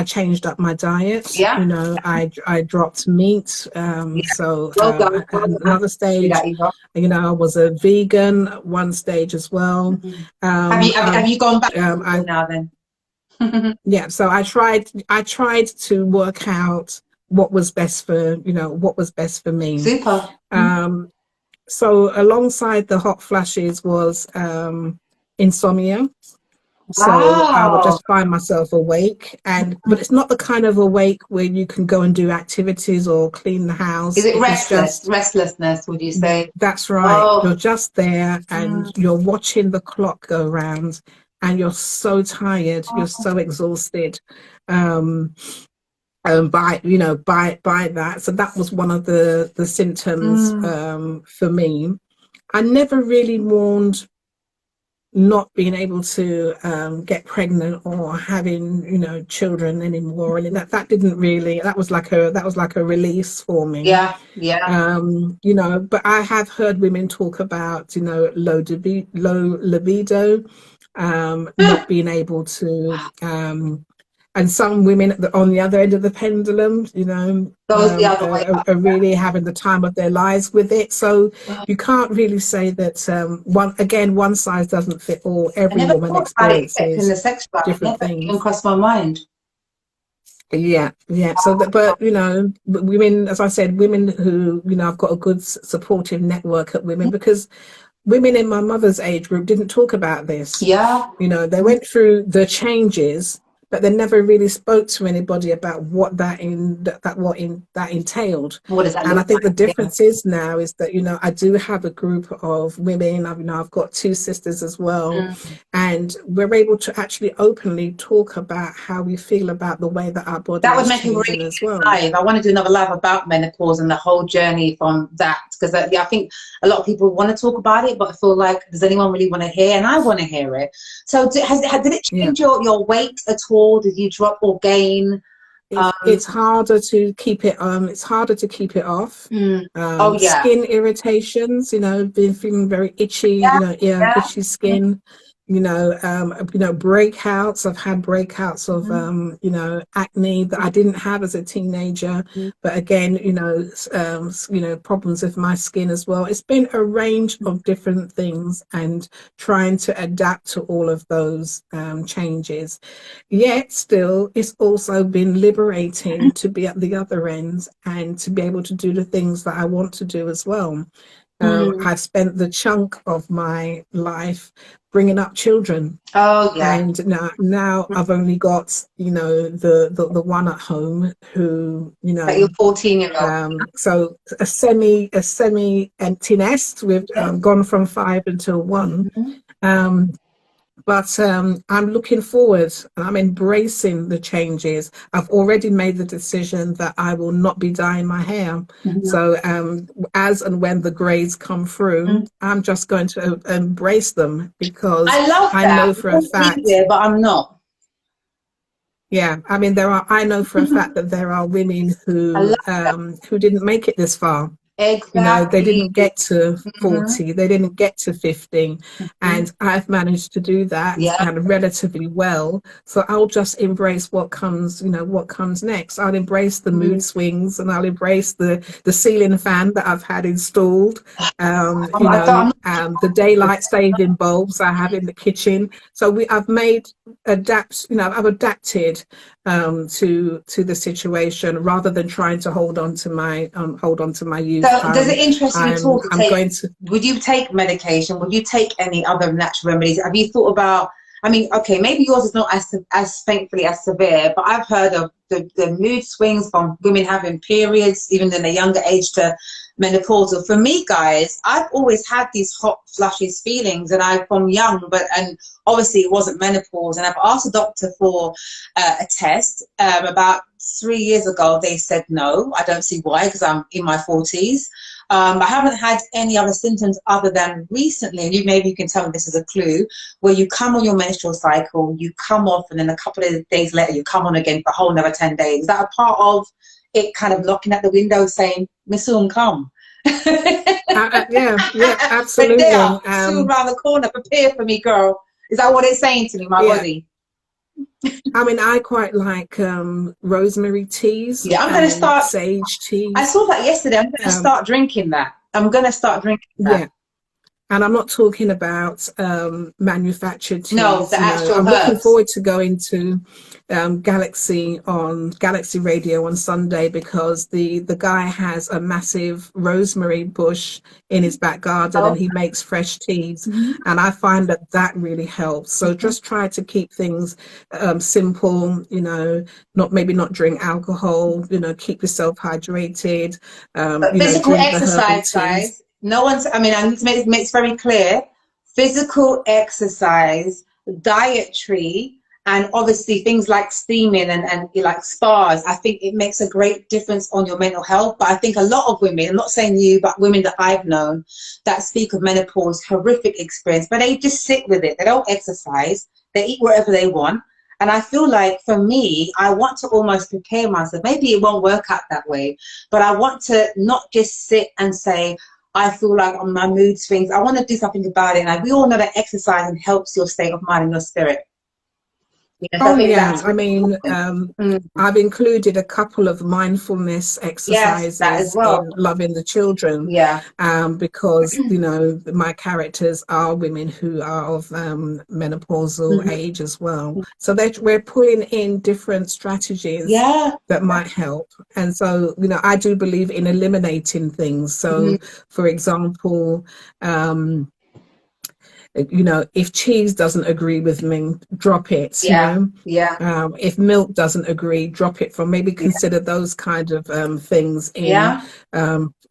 changed up my diet. Yeah. I dropped meat. So another stage, I was a vegan at one stage as well. Have you gone back now then? Yeah. So I tried to work out what was best for me. Super. So alongside the hot flashes was insomnia. So I would just find myself awake, but it's not the kind of awake where you can go and do activities or clean the house. Is it restlessness, would you say? That's right. You're just there and you're watching the clock go round, and you're so tired, you're so exhausted by that. So that was one of the symptoms for me. I never really mourned not being able to get pregnant or having children anymore, and that didn't really, that was like a release for me. Yeah. But I have heard women talk about low libido, not being able to and some women on the other end of the pendulum, are really having the time of their lives with it. So you can't really say that one size doesn't fit all. Every woman experiences the sex drive. different things. Even crossed my mind. Yeah. So but women, as I said, women who I've got a good supportive network of women, because women in my mother's age group didn't talk about this. Yeah. They went through the changes, but they never really spoke to anybody about what that entailed. What does that And I look think the like? difference is now is that, you know, I do have a group of women. I've got two sisters as well, and we're able to actually openly talk about how we feel about the way that our body That would is make a really changing as well. live. I want to do another live about menopause and the whole journey from that, because I think a lot of people want to talk about it, but I feel like, does anyone really want to hear? And I want to hear it. So did it change your weight at all? Did you drop or gain? It's harder to keep it. It's harder to keep it off. Oh yeah. Skin irritations. You know, feeling very itchy. Yeah, Itchy skin. Breakouts. I've had breakouts of acne that I didn't have as a teenager, but again, problems with my skin as well. It's been a range of different things, and trying to adapt to all of those changes. Yet still, it's also been liberating to be at the other end and to be able to do the things that I want to do as well. I've spent the chunk of my life bringing up children. Oh yeah. And now I've only got, the one at home who, Like your 14-year-old. So a semi empty nest. We've gone from 5 until 1. But I'm looking forward and I'm embracing the changes. I've already made the decision that I will not be dyeing my hair. So as and when the grays come through, I'm just going to embrace them, because I know for a fact. But I'm not. Yeah, I mean, I know for a fact that there are women who didn't make it this far. Exactly. You know, they didn't get to 40, they didn't get to 50, and I've managed to do that and relatively well. So I'll just embrace what comes, what comes next. I'll embrace the mood swings, and I'll embrace the ceiling fan that I've had installed, the daylight saving bulbs I have in the kitchen. So I've adapted to the situation, rather than trying to hold on to my youth. So does it interest you at all would you take medication? Would you take any other natural remedies? Have you thought about, I mean, okay, maybe yours is not as thankfully as severe, but I've heard of the mood swings from women having periods, even in a younger age, to menopausal. For me, guys, I've always had these hot flushes feelings, and I'm from young, and obviously it wasn't menopause. And I've asked a doctor for a test about 3 years ago. They said no, I don't see why, because I'm in my 40s. I haven't had any other symptoms other than recently, and maybe you can tell me this is a clue, where you come on your menstrual cycle, you come off, and then a couple of days later you come on again for a whole another 10 days. Is that a part of it, kind of knocking at the window saying, "Miss soon come"? Yeah, absolutely. Soon around the corner, prepare for me, girl. Is that what it's saying to me, my body? I mean, I quite like rosemary teas. Yeah, I'm going to start sage teas. I saw that yesterday. I'm going to start drinking that. Yeah. And I'm not talking about manufactured teas. No, the actual I'm herbs. looking forward to going to Galaxy Radio on Sunday, because the guy has a massive rosemary bush in his back garden, and he makes fresh teas. And I find that really helps. So just try to keep things simple, not drink alcohol, keep yourself hydrated. Physical exercise, guys. No one's, I mean, I need to make it very clear. Physical exercise, dietary, and obviously things like steaming and like spas. I think it makes a great difference on your mental health. But I think a lot of women, I'm not saying you, but women that I've known that speak of menopause, horrific experience, but they just sit with it. They don't exercise. They eat whatever they want. And I feel like, for me, I want to almost prepare myself. Maybe it won't work out that way, but I want to not just sit and say, I feel like on my mood swings, I want to do something about it. And we all know that exercising helps your state of mind and your spirit. I mean, I've included a couple of mindfulness exercises in Loving the Children. Because my characters are women who are of menopausal age as well. So we're pulling in different strategies that might help. And so I do believe in eliminating things. So for example, You know, if cheese doesn't agree with me, drop it, you Yeah. know. Yeah. If milk doesn't agree, drop it. From maybe Yeah. consider those kind of things in. Yeah.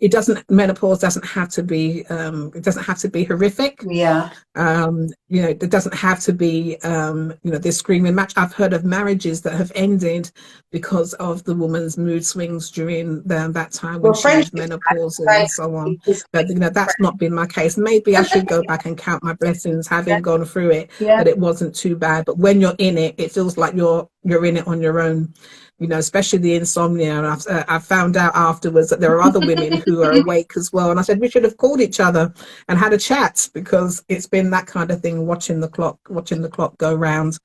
It doesn't, menopause doesn't have to be, it doesn't have to be horrific. Yeah. You know, there doesn't have to be, you know, this screaming match. I've heard of marriages that have ended because of the woman's mood swings during that time when Well, she was friendship, menopausal right? and so on. But, you know, that's not been my case. Maybe I should go back and count my blessings, having gone through it, Yeah. that it wasn't too bad. But when you're in it, it feels like you're in it on your own. You know, especially the insomnia. And I found out afterwards that there are other women who are awake as well. And I said, we should have called each other and had a chat, because it's been that kind of thing, watching the clock go round.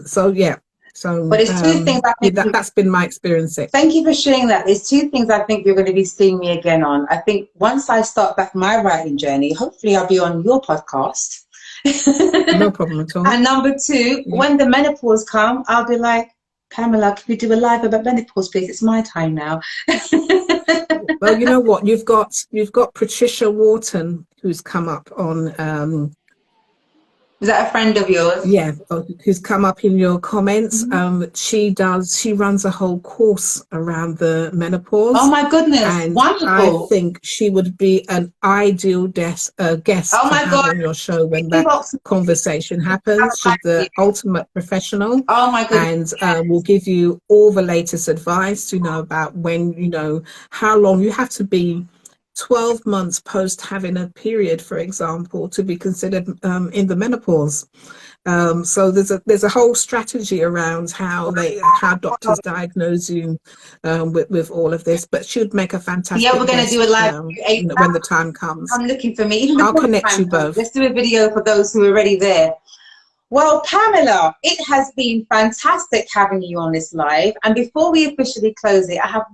So yeah. So But it's two things I yeah, think. that's been my experience. Thank you for sharing that. There's two things I think you're going to be seeing me again on. I think once I start back my writing journey, hopefully I'll be on your podcast. No problem at all. And number two, Yeah. when the menopause come, I'll be like, Pamela, can we do a live about menopause, please? It's my time now. Well, you know what? You've got Patricia Wharton, who's come up on Is that a friend of yours? yeah, who's come up in your comments. Mm-hmm. She runs a whole course around the menopause. Oh my goodness, And I wonderful. think she would be an ideal guest Oh to my have God. on your show when that Inbox. conversation happens. She's the ultimate professional, Oh my goodness. and will give you all the latest advice, you know, about when, you know, how long you have to be 12 months post having a period, for example, to be considered in the menopause. So there's a whole strategy around how doctors diagnose you with all of this. But she would make a Yeah, fantastic we're going to do a guest, live. you know, when the time comes. I'm looking for me. Even I'll before the connect time you comes, both. let's do a video for those who are already there. Well, Pamela, it has been fantastic having you on this live. And before we officially close it, I have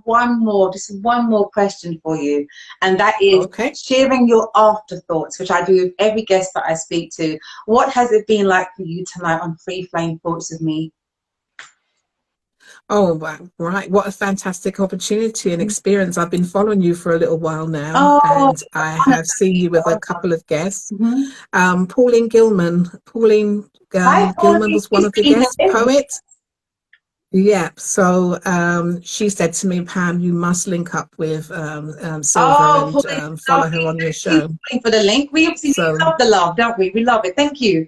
just one more question for you. And that is Okay. sharing your afterthoughts, which I do with every guest that I speak to. What has it been like for you tonight on Free Flame Thoughts with me? Oh, wow. Right. What a fantastic opportunity and experience. I've been following you for a little while now, Oh, and I have seen you with a couple of guests. mm-hmm. Pauline Gilman. Hi, Gilman was one of the guests, Pauline. poet. Yeah, so she said to me, Pam, you must link up with Silver Oh, and Pauline, follow her on your thank show. you for the link. We obviously So, love the love, don't we? We love it. Thank you.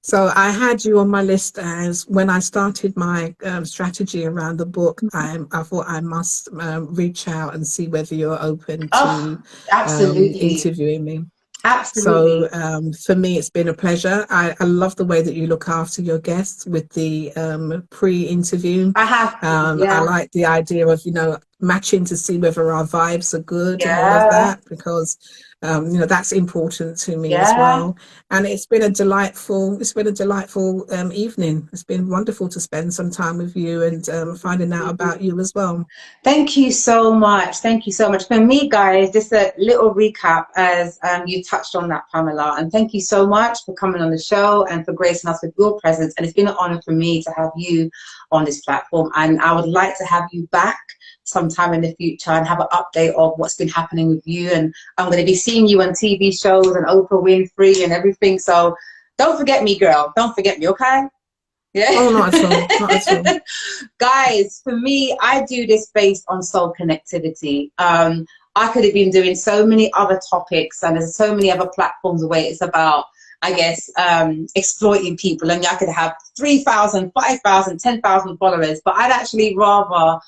so I had you on my list as when I started my strategy around the book. I thought I must reach out and see whether you're open Oh, to absolutely. interviewing me. Absolutely. So for me, it's been a pleasure. I love the way that you look after your guests with the pre-interview. I have, I like the idea of, you know, matching to see whether our vibes are good and all of yeah, that, because you know, that's important to me as yeah. well. And it's been a delightful evening. It's been wonderful to spend some time with you and finding out about you as well. Thank you so much. Thank you so much. For me, guys, just a little recap as you touched on that, Pamela. And thank you so much for coming on the show and for gracing us with your presence. And it's been an honor for me to have you on this platform. And I would like to have you back sometime in the future and have an update of what's been happening with you. And I'm going to be seeing you on TV shows and Oprah Winfrey and everything. So don't forget me, girl. Don't forget me, okay? Yeah. Oh, not at all. Not at all. Guys, for me, I do this based on soul connectivity. I could have been doing so many other topics, and there's so many other platforms where it's about, I guess, exploiting people, and I could have 3,000, 5,000, 10,000 followers, but I'd actually rather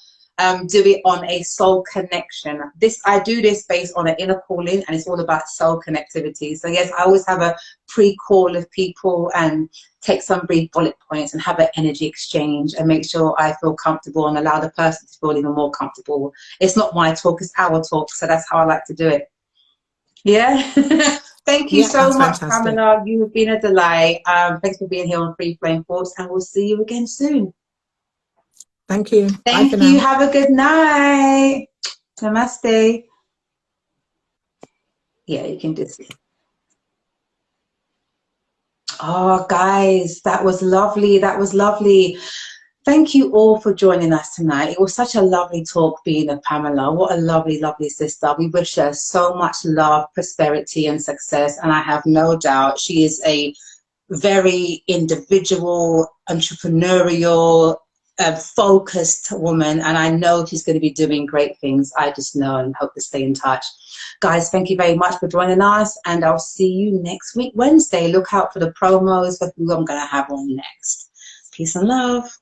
do it on a soul connection. I do this based on an inner calling, and it's all about soul connectivity. So yes, I always have a pre-call of people and take some brief bullet points and have an energy exchange and make sure I feel comfortable and allow the person to feel even more comfortable. It's not my talk, it's our talk. So that's how I like to do it. Yeah. Thank you so much, fantastic. Pamela. You have been a delight. Thanks for being here on Free Flame Thoughts, and we'll see you again soon. Thank you. Thank you. Have a good night. Namaste. Yeah, you can just. Oh, guys, that was lovely. That was lovely. Thank you all for joining us tonight. It was such a lovely talk being with Pamela. What a lovely, lovely sister. We wish her so much love, prosperity, and success. And I have no doubt she is a very individual, entrepreneurial, focused woman. And I know she's going to be doing great things. I just know and hope to stay in touch. Guys, thank you very much for joining us. And I'll see you next week, Wednesday. Look out for the promos for who I'm going to have on next. Peace and love.